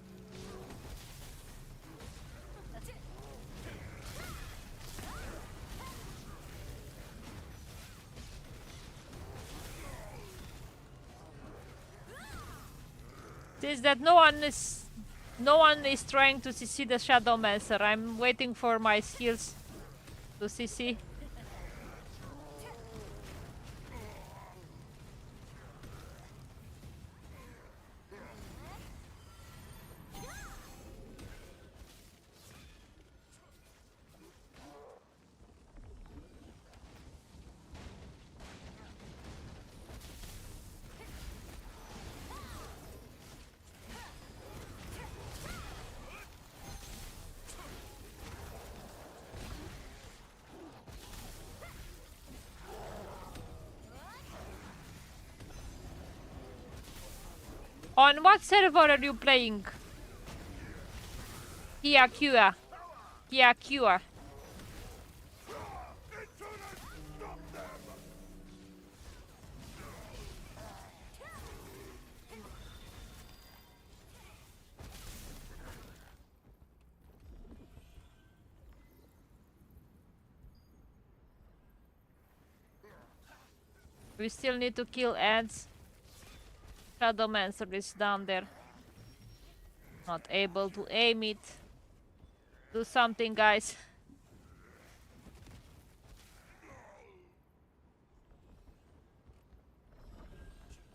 Is that no one is trying to CC the Shadowmancer. I'm waiting for my skills to CC. On what server are you playing? Kiakua. Kiakua. We still need to kill ants. Shadowmancer is down there. Not able to aim it. Do something, guys.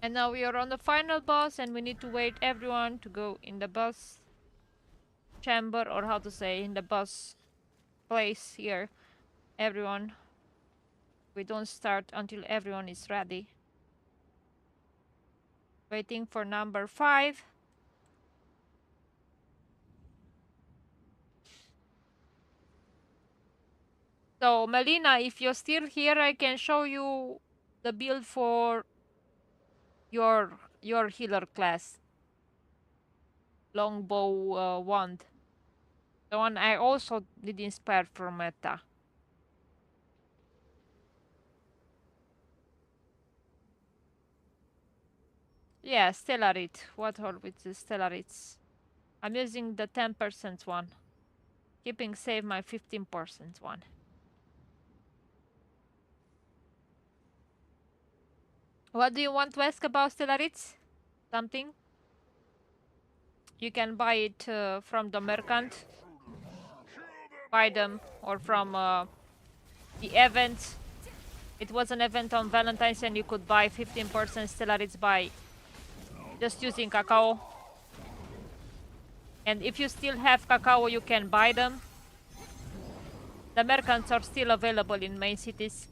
And now we are on the final boss and we need to wait everyone to go in the boss chamber, or how to say, in the boss place here. Everyone. We don't start until everyone is ready. Waiting for number 5. So, Melina, if you're still here, I can show you the build for your healer class. Longbow wand. The one I also did inspire from Meta. Yeah, Stellarit. What all with the Stellarites? I'm using the 10% one. Keeping safe my 15% one. What do you want to ask about Stellarites? Something? You can buy it from the merchant. Buy them, or from the event. It was an event on Valentine's and you could buy 15% Stellarites by just using cacao. And if you still have cacao, you can buy them. The merchants are still available in main cities.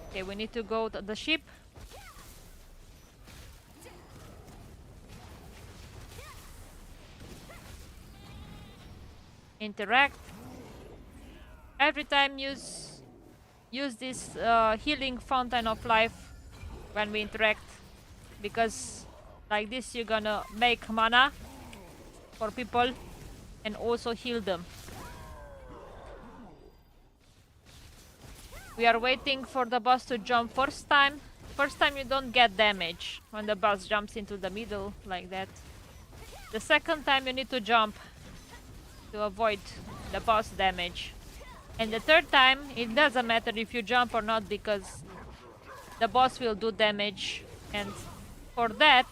Okay, we need to go to the ship. Interact. Every time use this healing fountain of life when we interact, because like this you're gonna make mana for people and also heal them. We are waiting for the boss to jump first time. First time you don't get damage when the boss jumps into the middle like that. The second time you need to jump to avoid the boss damage. And the third time it doesn't matter if you jump or not, because the boss will do damage, and for that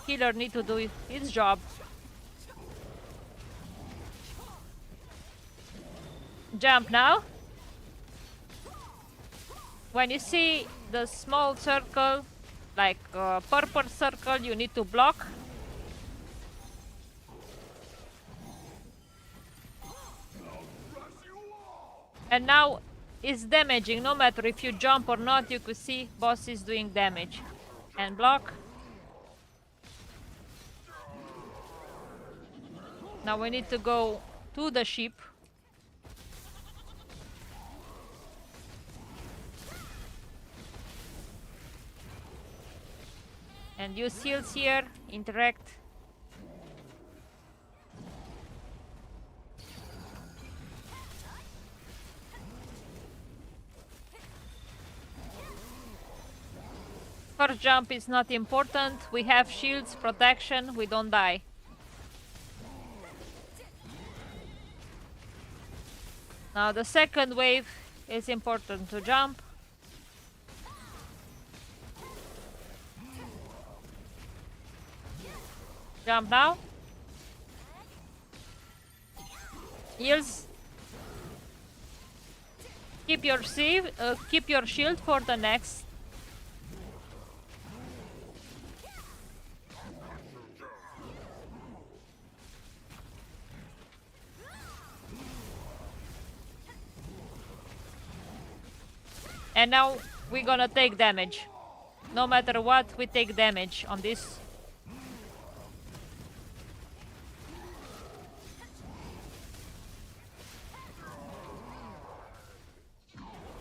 healer need to do his job. Jump now. When you see the small circle, like a purple circle, you need to block. And now it's damaging, no matter if you jump or not, you could see boss is doing damage. And block. Now we need to go to the ship. And use shields here, interact. First jump is not important. We have shields, protection, we don't die. Now the second wave is important to jump. Jump now. Heals. Keep your shield for the next. And now we're gonna take damage. No matter what, we take damage on this.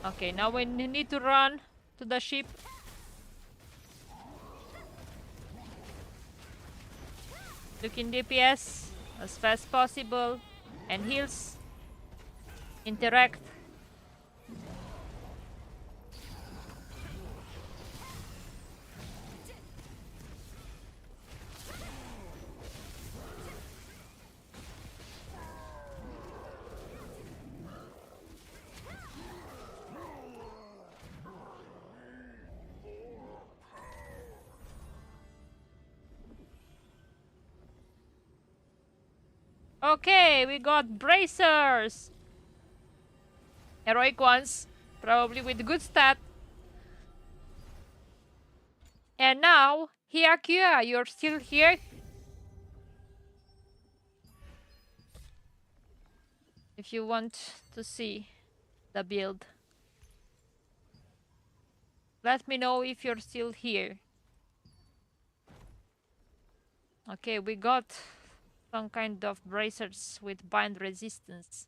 Okay, now we need to run to the ship. Look in DPS as fast as possible. And heals. Interact. Okay, we got bracers. Heroic ones, probably with good stat. And now, Hyakuya, you're still here? If you want to see the build, let me know if you're still here. Okay, we got some kind of bracers with bind resistance.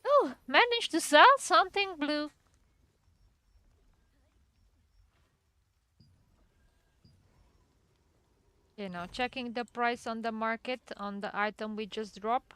Oh, managed to sell something blue. Yeah, Okay, now checking the price on the market on the item we just dropped.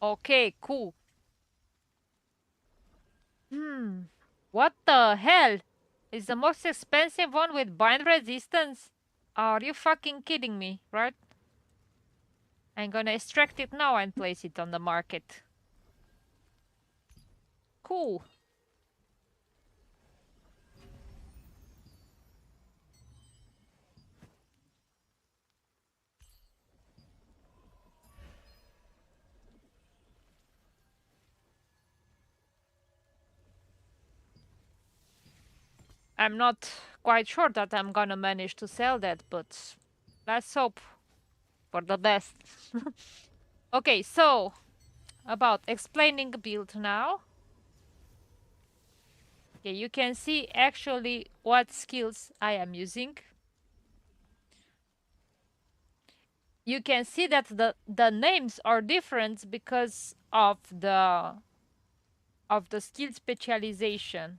Okay, cool. What the hell? Is the most expensive one with bind resistance? Are you fucking kidding me, right? I'm gonna extract it now and place it on the market. Cool. I'm not quite sure that I'm gonna manage to sell that, but let's hope for the best. Okay, so about explaining build now. Okay, you can see actually what skills I am using. You can see that the names are different because of the skill specialization.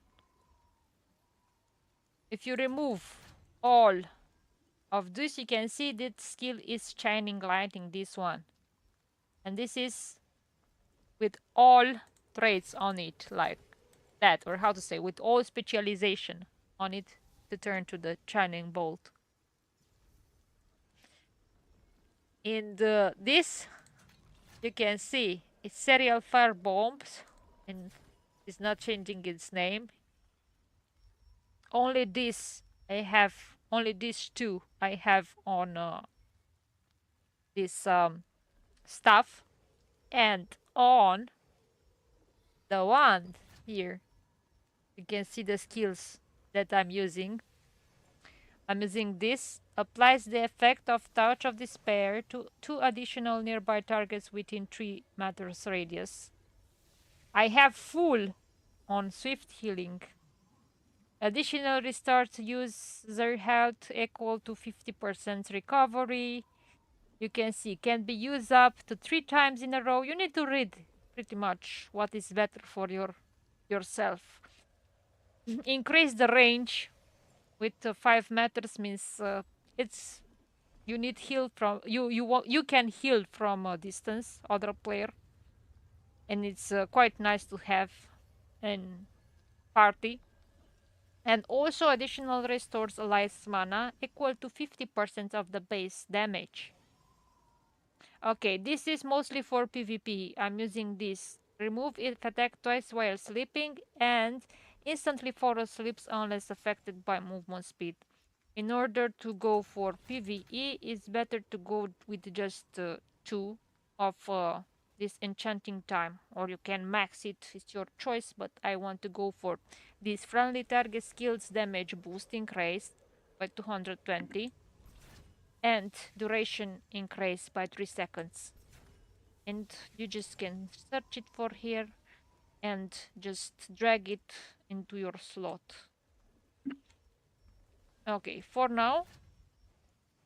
If you remove all of this, you can see that skill is shining light in this one. And this is with all traits on it, like that, or how to say, with all specialization on it to turn to the shining bolt. In this, you can see it's serial fire bombs, and it's not changing its name. Only this I have, only these two I have on this stuff, and on the one here you can see the skills that I'm using. I'm using this. Applies the effect of Touch of Despair to 2 additional nearby targets within 3 meters radius. I have full on Swift Healing. Additional restarts user health equal to 50% recovery. You can see can be used up to 3 times in a row. You need to read pretty much what is better for yourself. Increase the range with 5 meters means it's you need heal from you can heal from a distance other player, and it's quite nice to have in party. And also additional restores allies mana equal to 50% of the base damage. Okay, this is mostly for PvP. I'm using this. Remove if attack twice while sleeping and instantly follow sleeps unless affected by movement speed. In order to go for PvE, it's better to go with just 2 of this enchanting time, or you can max it, it's your choice, but I want to go for this friendly target skills damage boost increased by 220 and duration increased by 3 seconds. And you just can search it for here and just drag it into your slot. Okay, for now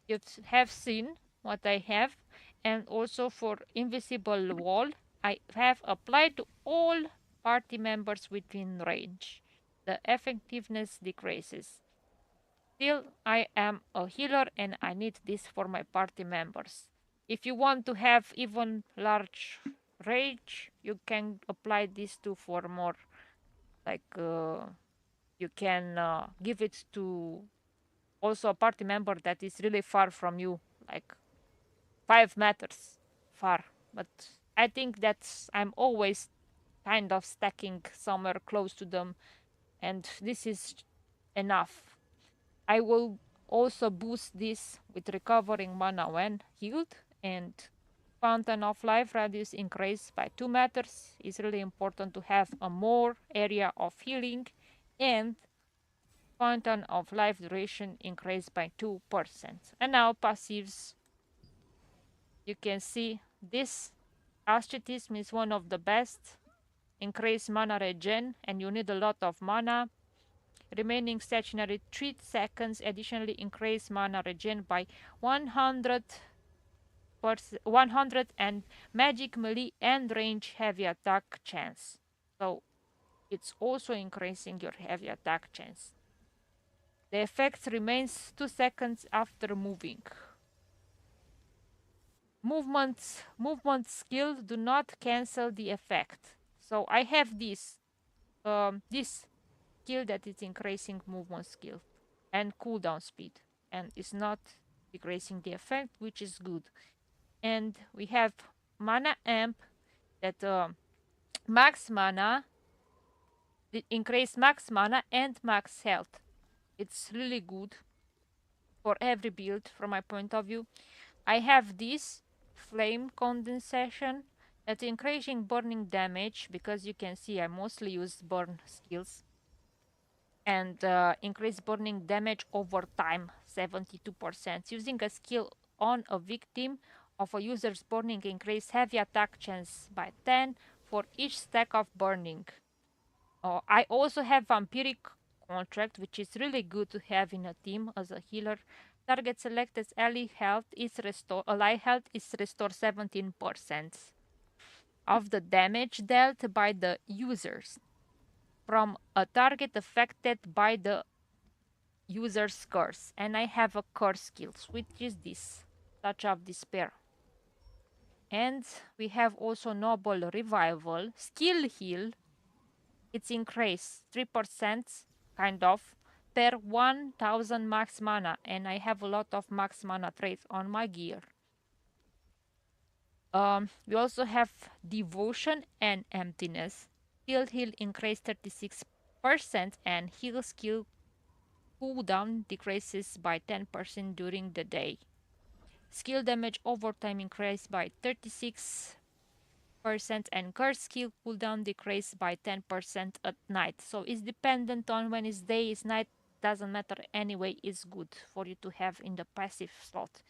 you have seen what I have, and also for invisible wall I have applied to all party members within range. The effectiveness decreases. Still, I am a healer and I need this for my party members. If you want to have even large range, you can apply this too for more, like you can give it to also a party member that is really far from you, like 5 meters far. But I think that's I'm always kind of stacking somewhere close to them, and this is enough. I will also boost this with recovering mana when healed, and Fountain of Life radius increase by 2 meters. It's really important to have a more area of healing, and Fountain of Life duration increased by 2%. And now passives. You can see this ascetism is one of the best. increase mana regen, and you need a lot of mana. Remaining stationary 3 seconds. Additionally, increase mana regen by 100 and magic melee and range heavy attack chance. So it's also increasing your heavy attack chance. The effect remains 2 seconds after moving. Movement skill do not cancel the effect. So I have this skill that is increasing movement skill and cooldown speed, and it's not decreasing the effect, which is good. And we have mana amp that max mana, increase max mana and max health. It's really good for every build from my point of view. I have this flame condensation that's increasing burning damage, because you can see I mostly use burn skills, and increase burning damage over time 72%. Using a skill on a victim of a user's burning increase heavy attack chance by 10 for each stack of burning. I also have vampiric contract, which is really good to have in a team as a healer. Target selected ally health is restored 17% of the damage dealt by the users from a target affected by the user's curse. And I have a curse skill, which is this Touch of Despair. And we have also Noble Revival, Skill Heal. It's increased 3%, kind of, per 1000 max mana, and I have a lot of max mana traits on my gear. We also have Devotion and Emptiness. Skill heal increased 36%, and heal skill cooldown decreases by 10% during the day. Skill damage over time increased by 36%, and curse skill cooldown decreased by 10% at night. So it's dependent on when it's day, it's night, doesn't matter anyway, it's good for you to have in the passive slot.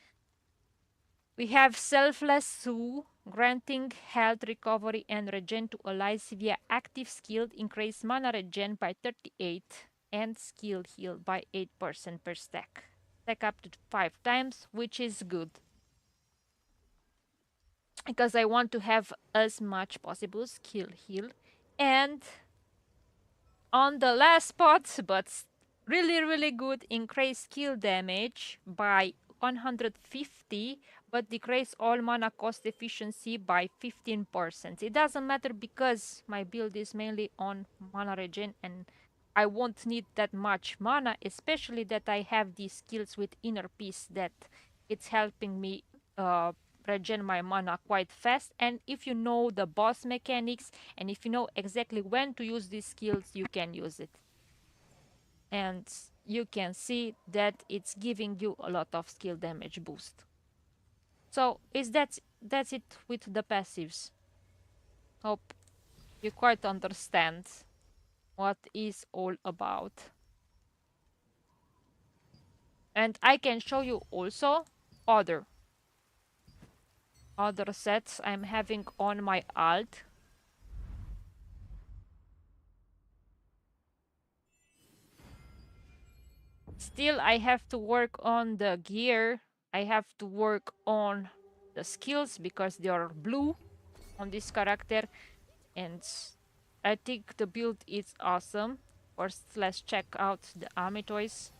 We have Selfless Sue, granting health recovery and regen to allies via active skill, increase mana regen by 38 and skill heal by 8% per stack. Stack up to 5 times, which is good, because I want to have as much possible skill heal. And on the last spot, but really good, increase skill damage by 150, but decrease all mana cost efficiency by 15%. It doesn't matter because my build is mainly on mana regen, and I won't need that much mana, especially that I have these skills with inner peace that it's helping me regen my mana quite fast. And if you know the boss mechanics and if you know exactly when to use these skills, you can use it. And you can see that it's giving you a lot of skill damage boost. So that's it with the passives. Hope you quite understand what is all about. And I can show you also other sets I'm having on my alt. Still, I have to work on the gear. I have to work on the skills because they are blue on this character. And I think the build is awesome. First, let's check out the army toys.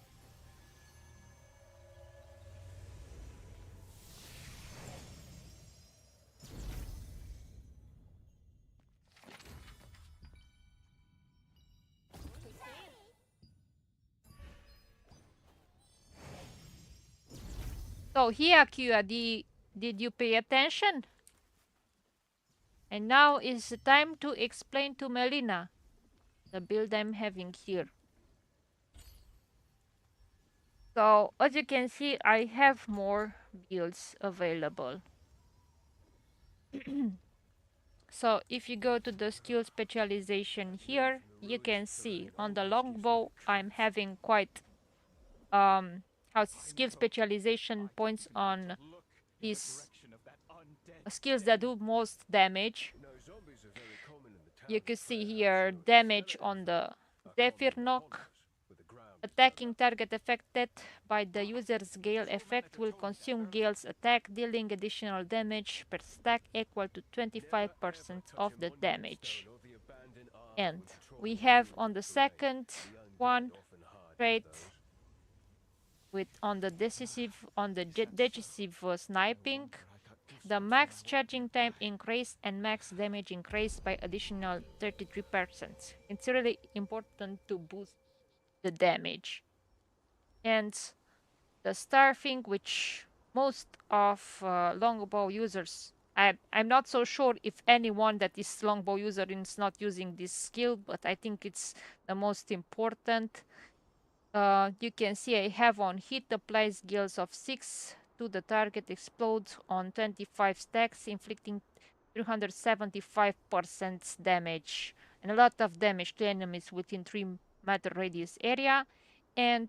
So here, Kua, did you pay attention? And now is the time to explain to Melina the build I'm having here. So as you can see, I have more builds available. So if you go to the skill specialization here, you can see on the longbow I'm having quite how skill specialization points on these skills that do most damage. You know, zombies are very common in the You can see here damage on the Zephyr knock. Attacking target affected by the user's Gale effect will consume Gale's attack, dealing additional damage per stack equal to 25% of the damage. And we have on the second one trait with on the decisive sniping, the max charging time increased and max damage increased by additional 33%. It's really important to boost the damage. And the starving, which most of longbow users, I'm not so sure if anyone that is longbow user is not using this skill, but I think it's the most important. You can see I have on hit applies gills of 6 to the target, explodes on 25 stacks, inflicting 375% damage and a lot of damage to enemies within 3-meter radius area, and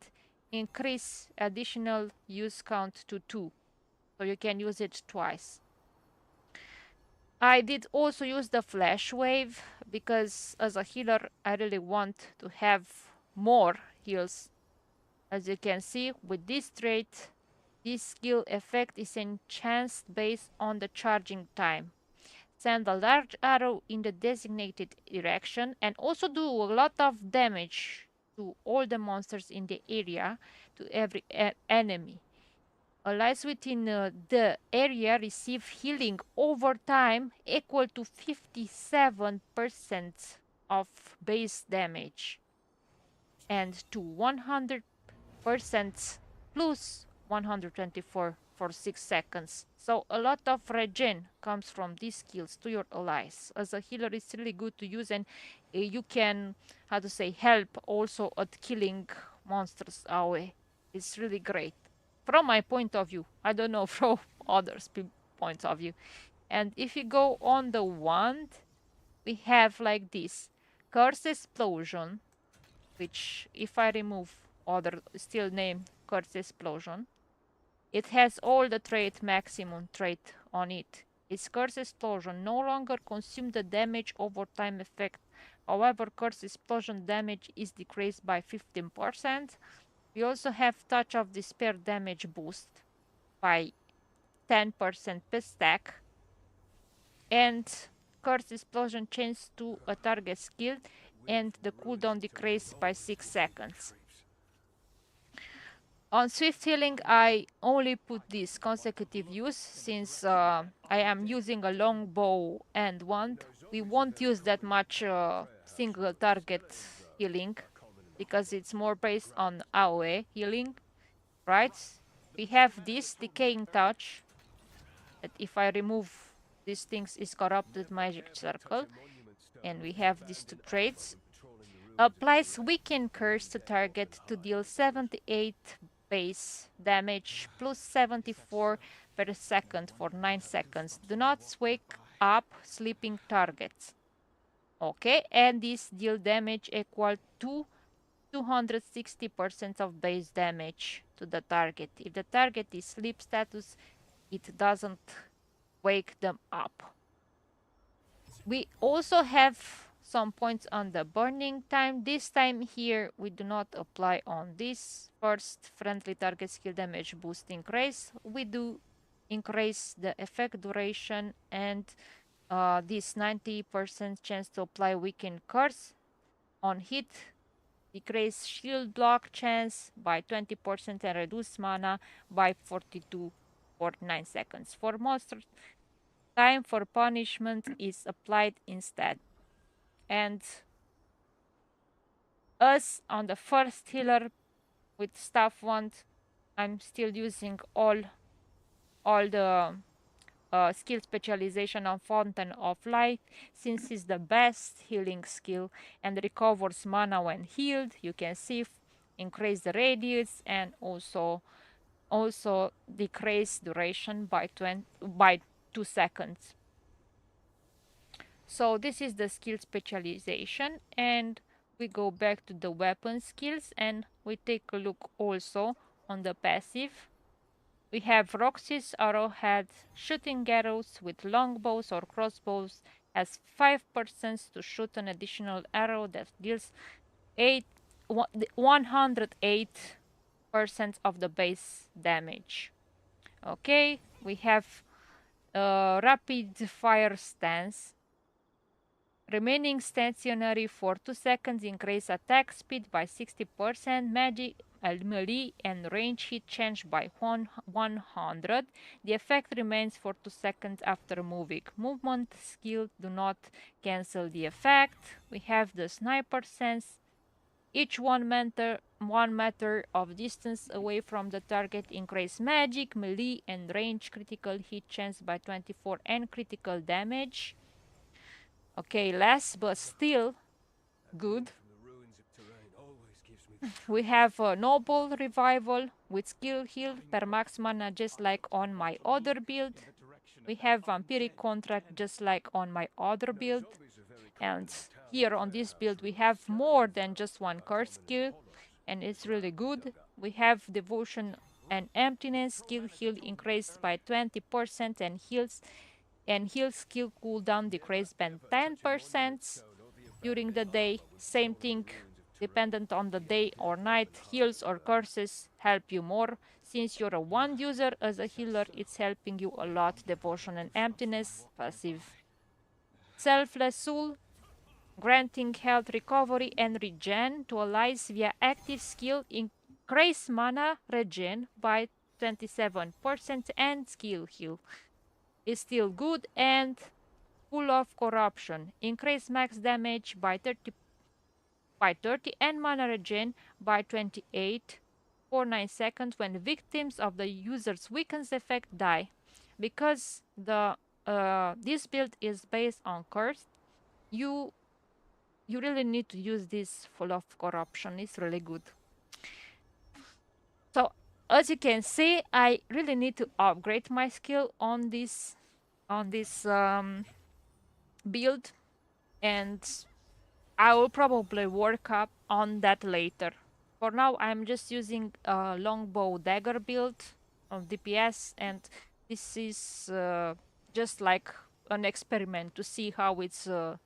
increase additional use count to 2, so you can use it twice. I did also use the flash wave because as a healer I really want to have more heals. As you can see with this trait, this skill effect is enhanced based on the charging time. Send a large arrow in the designated direction and also do a lot of damage to all the monsters in the area, to every enemy. Allies within the area receive healing over time equal to 57% of base damage and to 100% plus 124 for 6 seconds. So a lot of regen comes from these skills to your allies. As a healer, it's really good to use, and you can, how to say, help also at killing monsters away. It's really great. From my point of view, I don't know from others' points of view. And if you go on the wand, we have like this Curse Explosion, which if I remove other still name Curse Explosion, it has all the trait maximum trait on it. Its Curse Explosion no longer consumes the damage over time effect. However, Curse Explosion damage is decreased by 15%. We also have Touch of Despair damage boost by 10% per stack. And Curse Explosion changes to a target skill and the cooldown decreased by 6 seconds. On Swift Healing, I only put this consecutive use since I am using a long bow and wand. We won't use that much single target healing because it's more based on AoE healing, right? We have this Decaying Touch that if I remove these things is Corrupted Magic Circle, and we have these two traits. Applies Weaken Curse to target to deal 78 base damage plus 74 per second for 9 seconds. Do not wake up sleeping targets. Okay, and this deal damage equal to 260% of base damage to the target. If the target is sleep status, it doesn't wake them up. We also have some points on the burning time. This time here we do not apply on this first friendly target skill damage boost increase. We do increase the effect duration and this 90% chance to apply weaken curse on hit, decrease shield block chance by 20% and reduce mana by 42 for 9 seconds. For monster, time for punishment is applied instead. And us on the first healer with staff wand, I'm still using all the skill specialization on Fountain of Life, since it's the best healing skill and recovers mana when healed. You can see increase the radius and also decrease duration by 2 seconds. So this is the skill specialization, and we go back to the weapon skills and we take a look also on the passive. We have Roxy's arrowhead, shooting arrows with longbows or crossbows has 5% to shoot an additional arrow that deals 108% of the base damage. Okay, we have rapid fire stance. Remaining stationary for 2 seconds increase attack speed by 60%, magic, melee and range hit change by 100. The effect remains for 2 seconds after moving. Movement skill do not cancel the effect. We have the sniper sense. Each 1 meter of distance away from the target increase magic, melee and range critical hit chance by 24 and critical damage. Okay, less, but still good. We have a Noble Revival with skill heal per max mana just like on my other build. We have Vampiric Contract just like on my other build. And here on this build we have more than just one curse skill, and it's really good. We have Devotion and Emptiness, skill heal increased by 20% and heal skill cooldown decreased by 10% during the day. Same thing, dependent on the day or night, heals or curses help you more. Since you're a one user as a healer, it's helping you a lot. Devotion and Emptiness, passive. Selfless Soul, granting health recovery and regen to allies via active skill, increase mana regen by 27% and skill heal is still good. And Full of Corruption, increase max damage by 30 and mana regen by 28 for 9 seconds when victims of the user's weakens effect die. Because this build is based on curse, you really need to use this Full of Corruption. It's really good. So as you can see, I really need to upgrade my skill on this build, and I will probably work up on that later. For now, I'm just using a longbow dagger build of DPS, and this is just like an experiment to see how it's the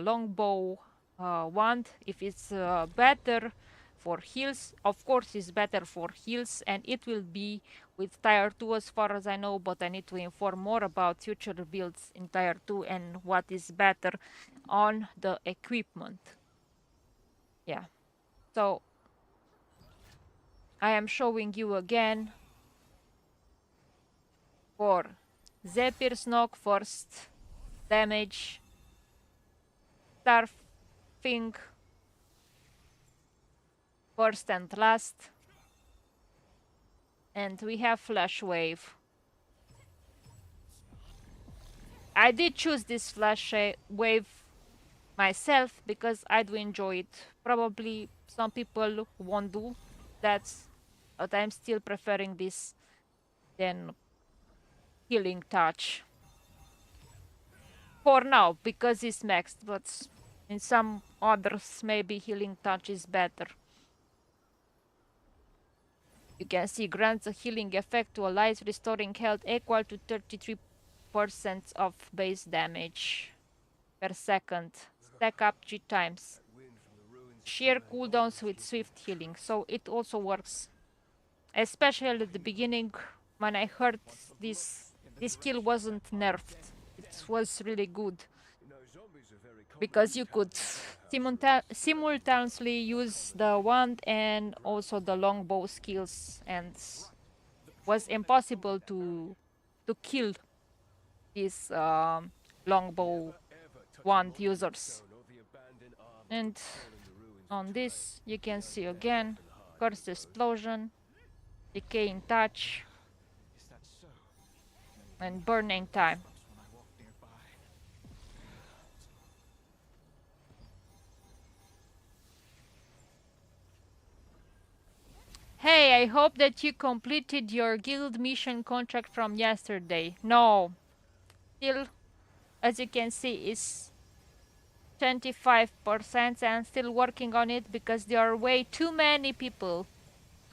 longbow wand, if it's better for heals. Of course, it's better for heals, and it will be with tier 2 as far as I know, but I need to inform more about future builds in tier 2 and what is better on the equipment. Yeah, so I am showing you again for Zephyr's Knock, first damage, Starfing, first and last, and we have Flash Wave. I did choose this Flash Wave myself because I do enjoy it. Probably some people won't do that, but I'm still preferring this than Healing Touch. For now, because it's maxed, but in some others maybe Healing Touch is better. You can see grants a healing effect to allies, restoring health equal to 33% of base damage per second. Stack up 3 times. Sheer cooldowns with swift healing, so it also works. Especially at the beginning, when I heard this skill wasn't nerfed. It was really good because you could simultaneously use the wand and also the longbow skills, and was impossible to kill these longbow wand users. And on this you can see again Curse Explosion, Decaying Touch, and Burning Time. Hey, I hope that you completed your guild mission contract from yesterday. No. Still, as you can see, is 25% and still working on it because there are way too many people.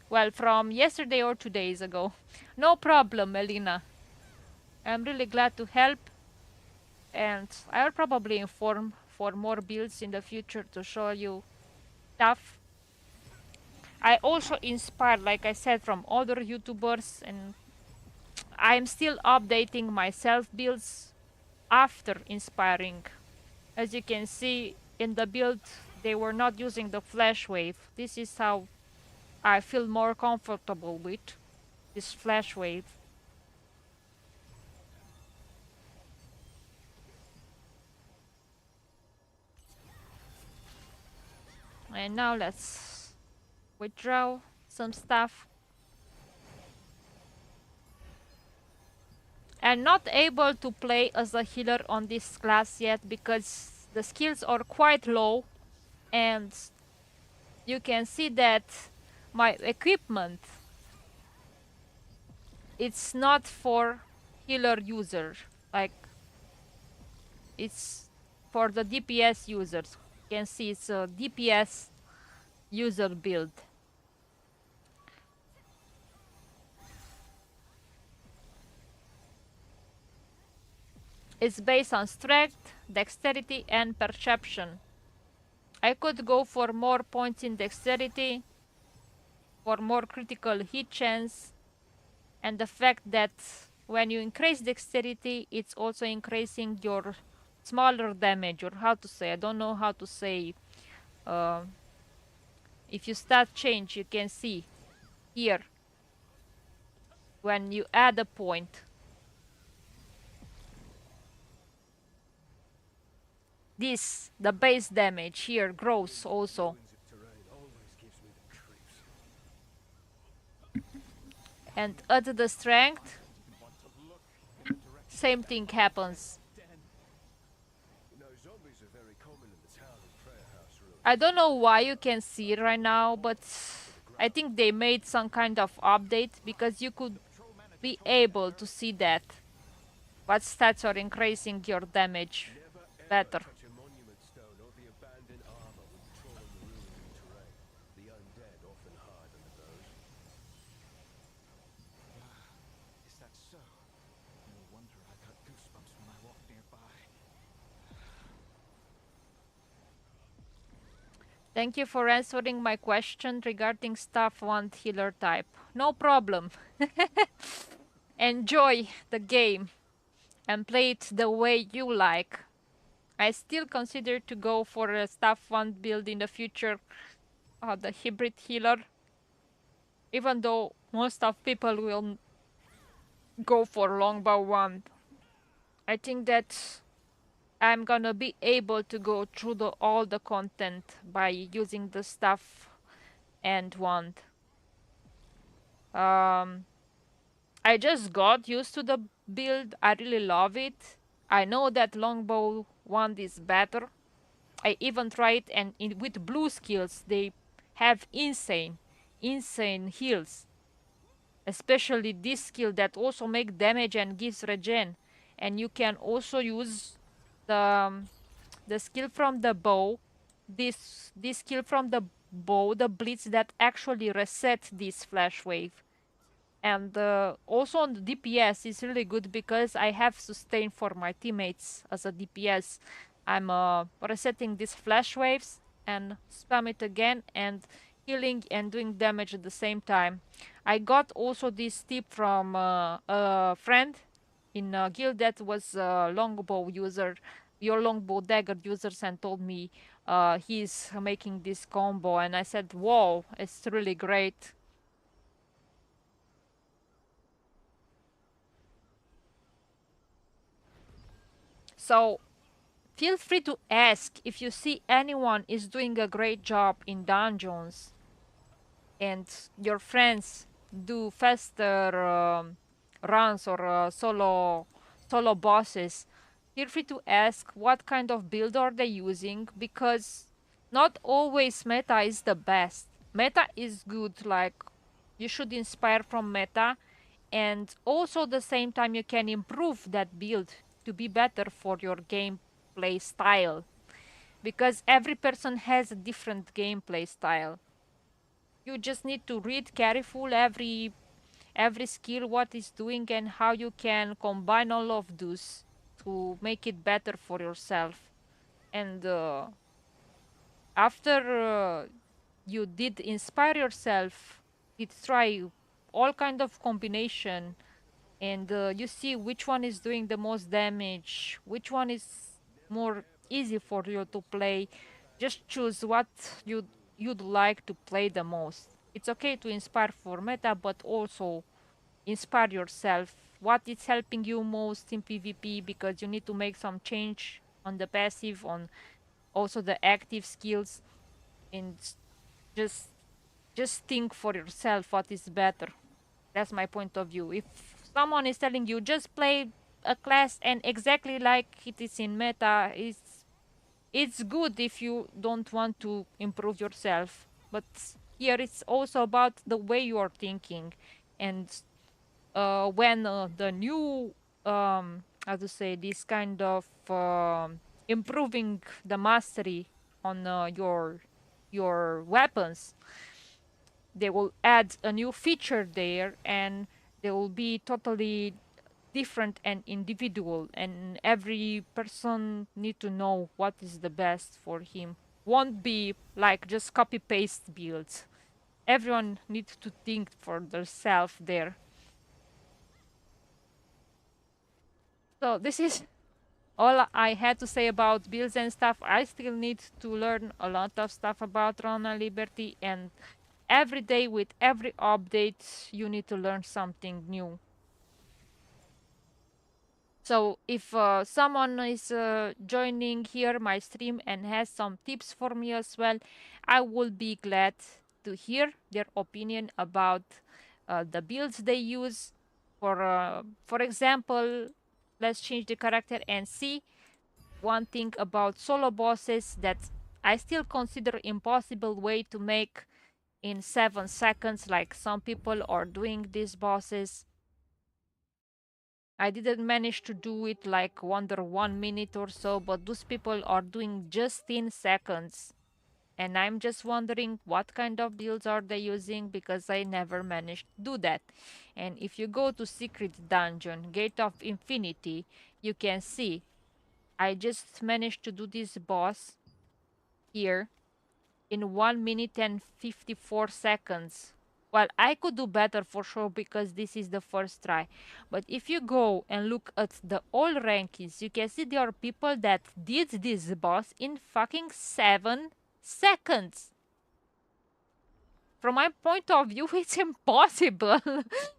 Well, from yesterday or 2 days ago. No problem, Melina. I'm really glad to help. and I'll probably inform for more builds in the future to show you stuff. I also inspired, like I said, from other YouTubers, and I'm still updating my self builds after inspiring. As you can see in the build, they were not using the flash wave. This is how I feel more comfortable with this flash wave. And now let's withdraw some stuff. I'm not able to play as a healer on this class yet because the skills are quite low, and you can see that my equipment, it's not for healer user, like it's for the DPS users. You can see it's a DPS user build. It's based on strength, dexterity, and perception. I could go for more points in dexterity, for more critical hit chance, and the fact that when you increase dexterity, it's also increasing your smaller damage, or how to say, I don't know how to say. Uh, if you start change, you can see here when you add a point. This, the base damage here grows also. And at the strength, same thing happens. I don't know why you can see it right now, but I think they made some kind of update because you could be able to see that what stats are increasing your damage better. Is that so? No wonder I got goosebumps when I walked nearby. Thank you for answering my question regarding staff 1 healer type. No problem. Enjoy the game and play it the way you like. I still consider to go for a staff 1 build in the future, the hybrid healer. Even though most of people will go for longbow 1. I think that I'm gonna be able to go through all the content by using the staff and wand. I just got used to the build. I really love it. I know that longbow wand is better. I even tried, and with blue skills they have insane heals. Especially this skill that also make damage and gives regen. And you can also use the skill from the bow. This skill from the bow, the blitz, that actually reset this flash wave. And also on the DPS is really good because I have sustain for my teammates as a DPS. I'm resetting these flash waves and spam it again and healing and doing damage at the same time. I got also this tip from a friend in a guild that was a longbow user, your longbow dagger users, and told me he's making this combo, and I said, "Whoa, it's really great." So feel free to ask if you see anyone is doing a great job in dungeons and your friends do faster runs or solo bosses. Feel free to ask what kind of build are they using, because not always meta is the best. Meta is good, like you should inspire from meta, and also at the same time you can improve that build to be better for your gameplay style, because every person has a different gameplay style. You just need to read careful every skill what is doing and how you can combine all of those to make it better for yourself. And after you did inspire yourself, did try all kind of combination, and you see which one is doing the most damage, which one is more easy for you to play. Just choose what you'd like to play the most. It's okay to inspire for meta, but also inspire yourself. What is helping you most in PvP, because you need to make some change on the passive, on also the active skills, and just just think for yourself what is better. That's my point of view. If someone is telling you just play a class and exactly like it is in meta, it's good if you don't want to improve yourself. But here it's also about the way you are thinking. And when the new how to say, this kind of improving the mastery on your weapons, they will add a new feature there, and they will be totally different and individual, and every person need to know what is the best for him. Won't be like just copy paste builds. Everyone needs to think for themselves there. So this is all I had to say about builds and stuff. I still need to learn a lot of stuff about Run and Liberty, and every day with every update you need to learn something new. So if someone is joining here my stream and has some tips for me as well, I will be glad to hear their opinion about the builds they use. For example, let's change the character and see one thing about solo bosses that I still consider impossible way to make in 7 seconds, like some people are doing these bosses. I didn't manage to do it like under 1 minute or so, but those people are doing just in seconds. And I'm just wondering what kind of builds are they using, because I never managed to do that. And if you go to Secret Dungeon, Gate of Infinity, you can see I just managed to do this boss here in 1 minute and 54 seconds. Well, I could do better for sure because this is the first try. But if you go and look at the all rankings, you can see there are people that did this boss in fucking 7 seconds. From my point of view, it's impossible.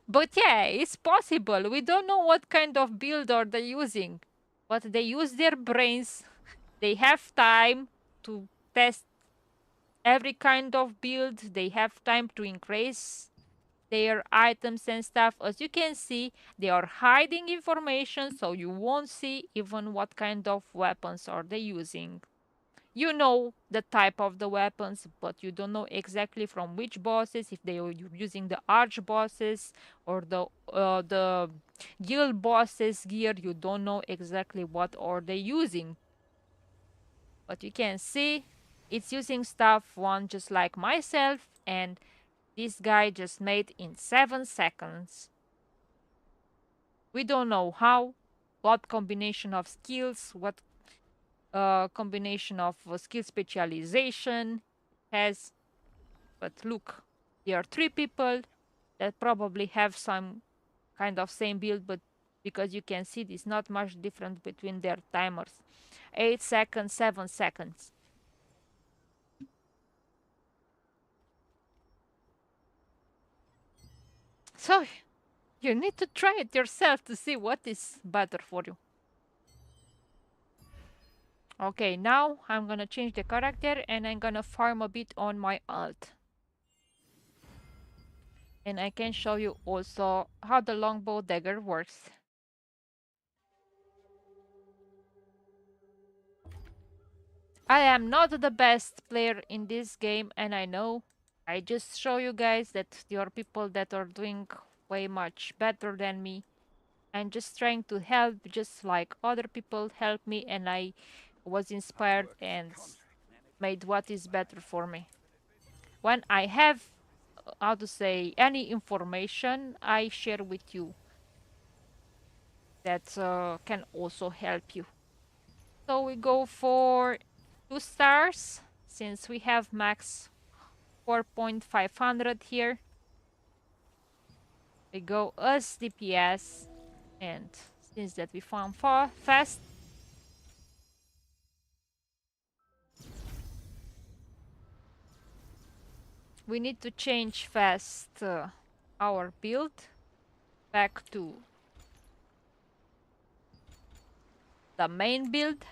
But yeah, it's possible. We don't know what kind of build are they using. But they use their brains. They have time to test every kind of build. They have time to increase their items and stuff. As you can see, they are hiding information, so you won't see even what kind of weapons are they using. You know the type of the weapons, but you don't know exactly from which bosses, if they are using the arch bosses or the guild bosses gear. You don't know exactly what are they using. But you can see it's using stuff one just like myself, and this guy just made in 7 seconds. We don't know how, what combination of skills, what combination of skill specialization has. But look, there are 3 people that probably have some kind of same build, but because you can see there's not much difference between their timers. 8 seconds, 7 seconds. So you need to try it yourself to see what is better for you. Okay, now I'm gonna change the character and I'm gonna farm a bit on my alt. And I can show you also how the longbow dagger works. I am not the best player in this game, and I know. I just show you guys that there are people that are doing way much better than me. I'm just trying to help just like other people help me, and I was inspired and made what is better for me. When I have, how to say, any information, I share with you. that can also help you. So we go for 2 stars since we have max 4.500 here. We go as DPS, and since that we found fast, we need to change fast our build back to the main build,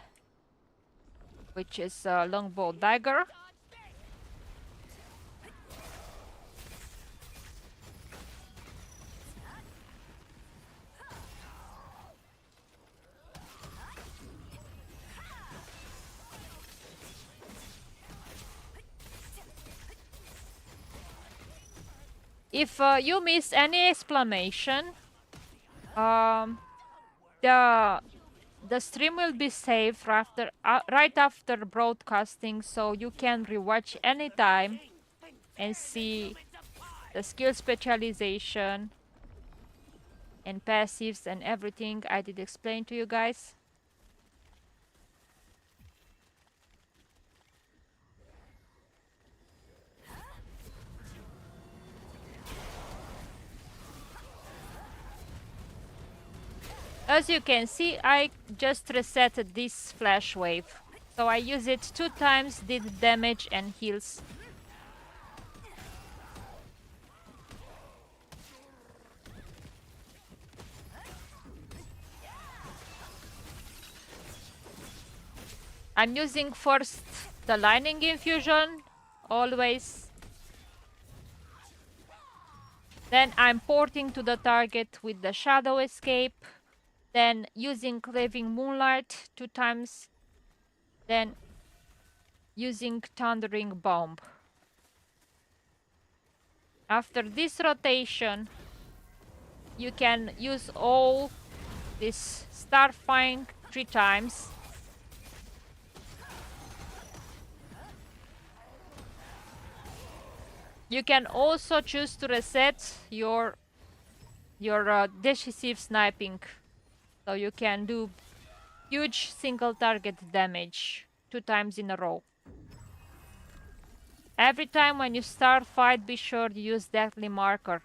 which is longbow dagger. If you miss any exclamation, the stream will be saved after right after broadcasting, so you can rewatch anytime and see the skill specialization and passives and everything I did explain to you guys. As you can see, I just reset this flash wave. So I use it 2 times, did damage and heals. I'm using first the lightning infusion, always. Then I'm porting to the target with the shadow escape. Then using craving moonlight 2 times. Then using thundering bomb. After this rotation, you can use all this starfying 3 times. You can also choose to reset your decisive sniping, so you can do huge single target damage 2 times in a row. Every time when you start fight, be sure to use Deathly Marker.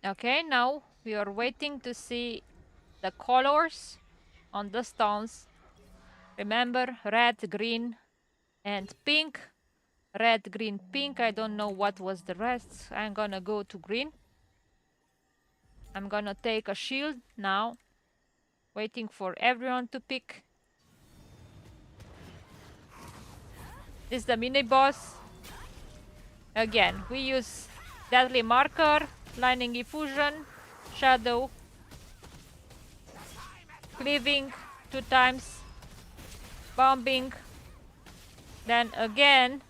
Okay, now we are waiting to see the colors on the stones. Remember, red, green, and pink. Red, green, pink. I don't know what was the rest. I'm gonna go to green. I'm gonna take a shield now. Waiting for everyone to pick. This is the mini boss. Again, we use Deadly Marker, Lightning Infusion, Shadow, Cleaving 2 times, Bombing, then again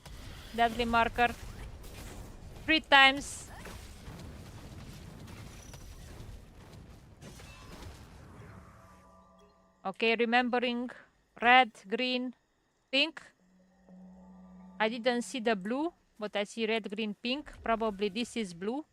Deadly Marker 3 times. Okay, remembering red, green, pink. I didn't see the blue, but I see red, green, pink. Probably this is blue.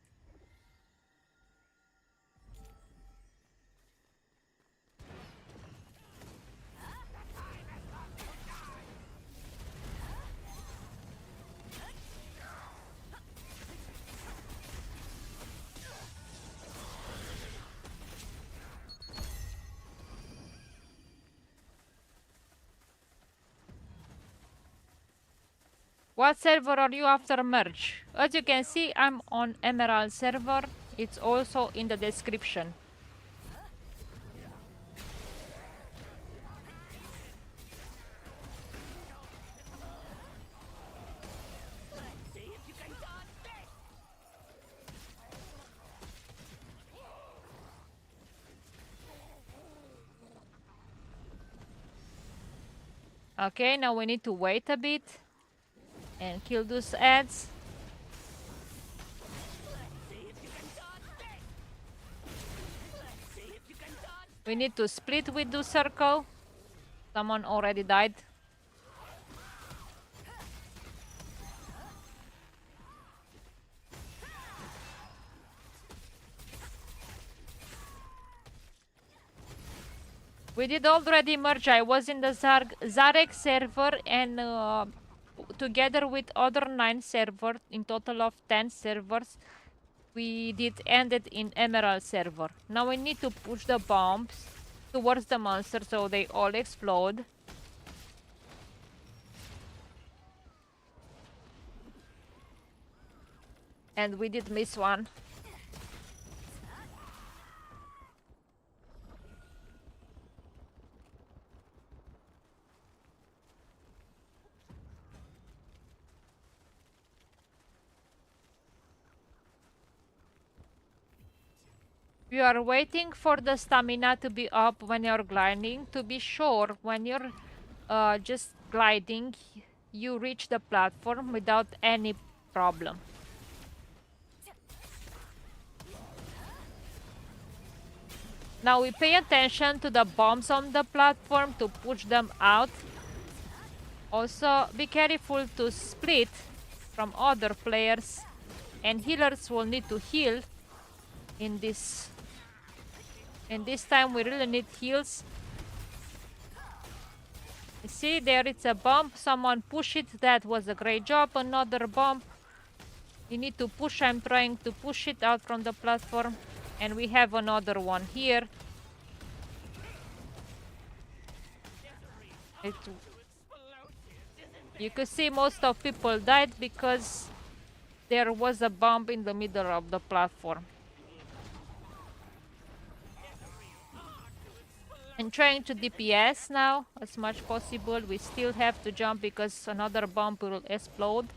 What server are you after merge? As you can see, I'm on Emerald server. It's also in the description. Okay, now we need to wait a bit and kill those ads. We need to split with the circle. Someone already died. We did already merge. I was in the Zarek server and together with other 9 servers, in total of 10 servers, we did end it in Emerald server. Now we need to push the bombs towards the monster so they all explode. And we did miss one. You are waiting for the stamina to be up when you're gliding. To be sure, when you're just gliding, you reach the platform without any problem. Now we pay attention to the bombs on the platform to push them out. Also, be careful to split from other players, and healers will need to heal in this. And this time we really need heals. You see, there it's a bump. Someone push it. That was a great job. Another bump. You need to push. I'm trying to push it out from the platform. And we have another one here. You could see most of people died because there was a bump in the middle of the platform. I'm trying to DPS now as much possible. We still have to jump because another bomb will explode.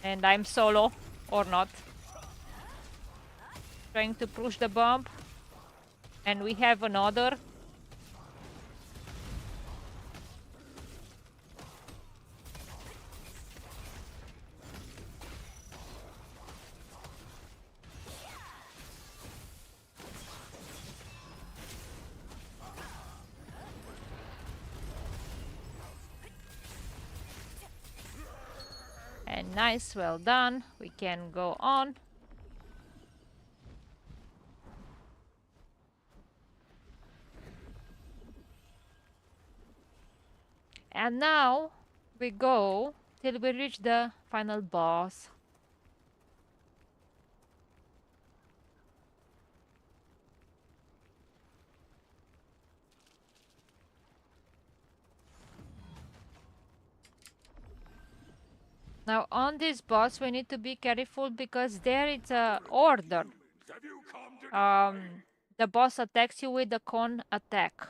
And I'm solo or not. Trying to push the bomb. And we have another. And nice, well done. We can go on. And now we go till we reach the final boss. Now on this boss we need to be careful because there is a order. The boss attacks you with a cone attack.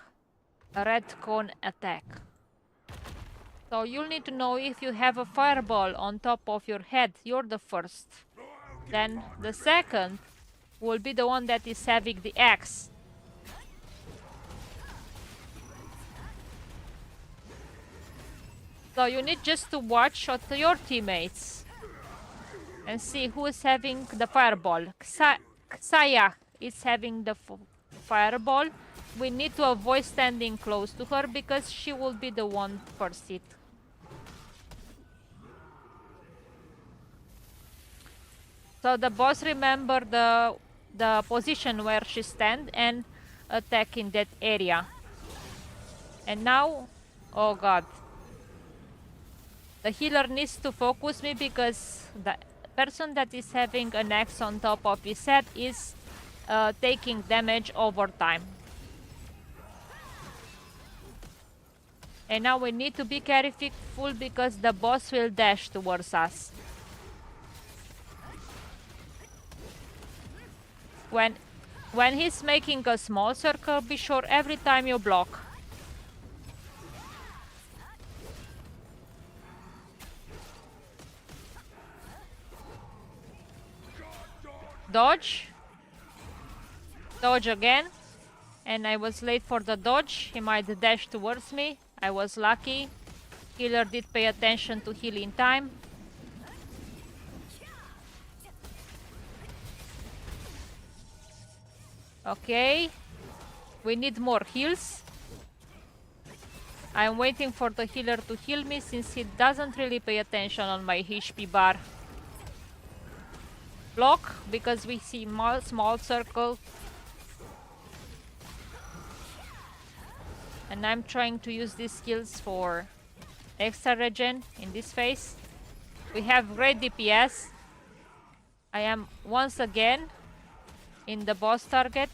A red cone attack. So you'll need to know if you have a fireball on top of your head, you're the first. Then the second will be the one that is having the axe. So you need just to watch at your teammates and see who is having the fireball. Xayah is having the fireball. We need to avoid standing close to her because she will be the one first hit. So the boss remember the position where she stand and attack in that area. And now, oh god. The healer needs to focus me because the person that is having an axe on top of his head is taking damage over time. And now we need to be careful because the boss will dash towards us. When he's making a small circle, be sure every time you block. Dodge. Dodge again. And I was late for the dodge. He might dash towards me. I was lucky. Healer did pay attention to heal in time. Okay. We need more heals. I'm waiting for the healer to heal me since he doesn't really pay attention on my HP bar. Block, because we see small circle. And I'm trying to use these skills for extra regen in this phase. We have great DPS. I am once again in the boss target.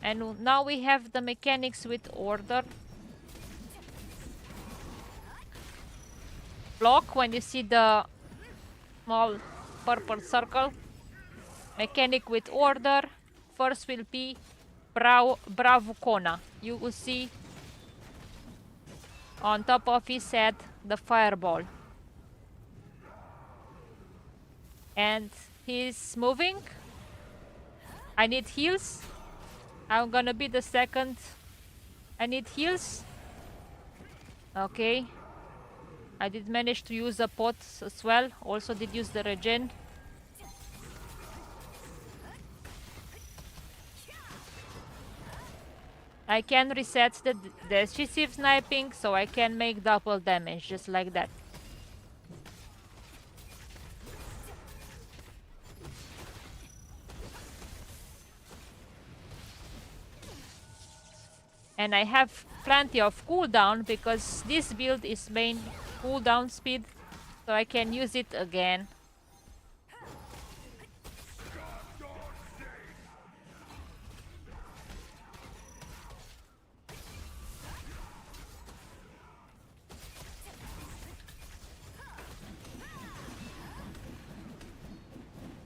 And now we have the mechanics with order. Block when you see the small purple circle. Mechanic with order. First will be Bravucona. You will see on top of his head the fireball. And he's moving. I need heals. I'm gonna be the second. I need heals. Okay. I did manage to use the pots as well. Also did use the regen. I can reset the decisive sniping, so I can make double damage, just like that. And I have plenty of cooldown because this build is main cooldown speed, so I can use it again.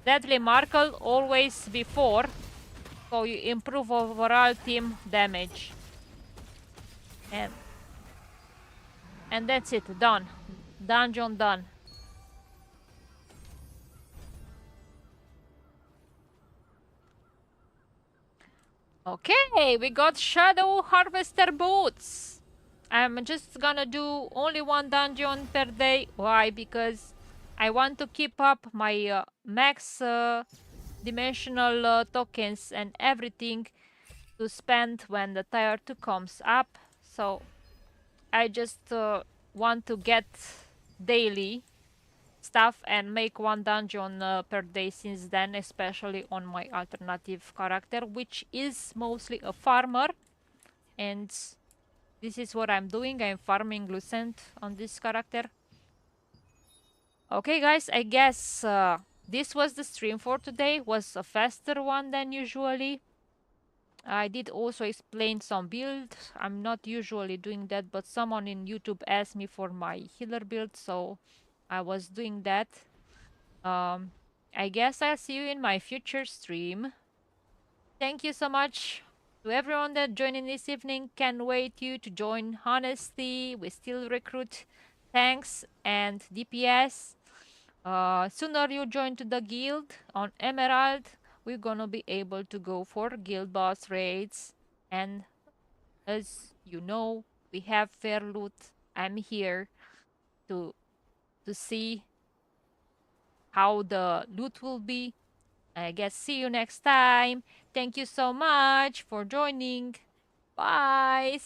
Deadly Markle always before, so you improve overall team damage. And that's it, done. Dungeon done. Okay, we got Shadow Harvester boots. I'm just gonna do only one dungeon per day. Why? Because I want to keep up my max dimensional tokens and everything to spend when the tier 2 comes up. So I just want to get daily stuff and make one dungeon per day since then, especially on my alternative character, which is mostly a farmer. And this is what I'm doing. I'm farming Lucent on this character. Okay, guys, I guess this was the stream for today. Was a faster one than usually. I did also explain some builds. I'm not usually doing that, but someone in YouTube asked me for my healer build, so I was doing that. I guess I'll see you in my future stream. Thank you so much to everyone that joined in this evening. Can't wait you to join Honesty. We still recruit tanks and DPS. Sooner you join to the guild on Emerald, we're gonna be able to go for guild boss raids. And as you know, we have fair loot. I'm here to see how the loot will be. I guess see you next time. Thank you so much for joining. Bye.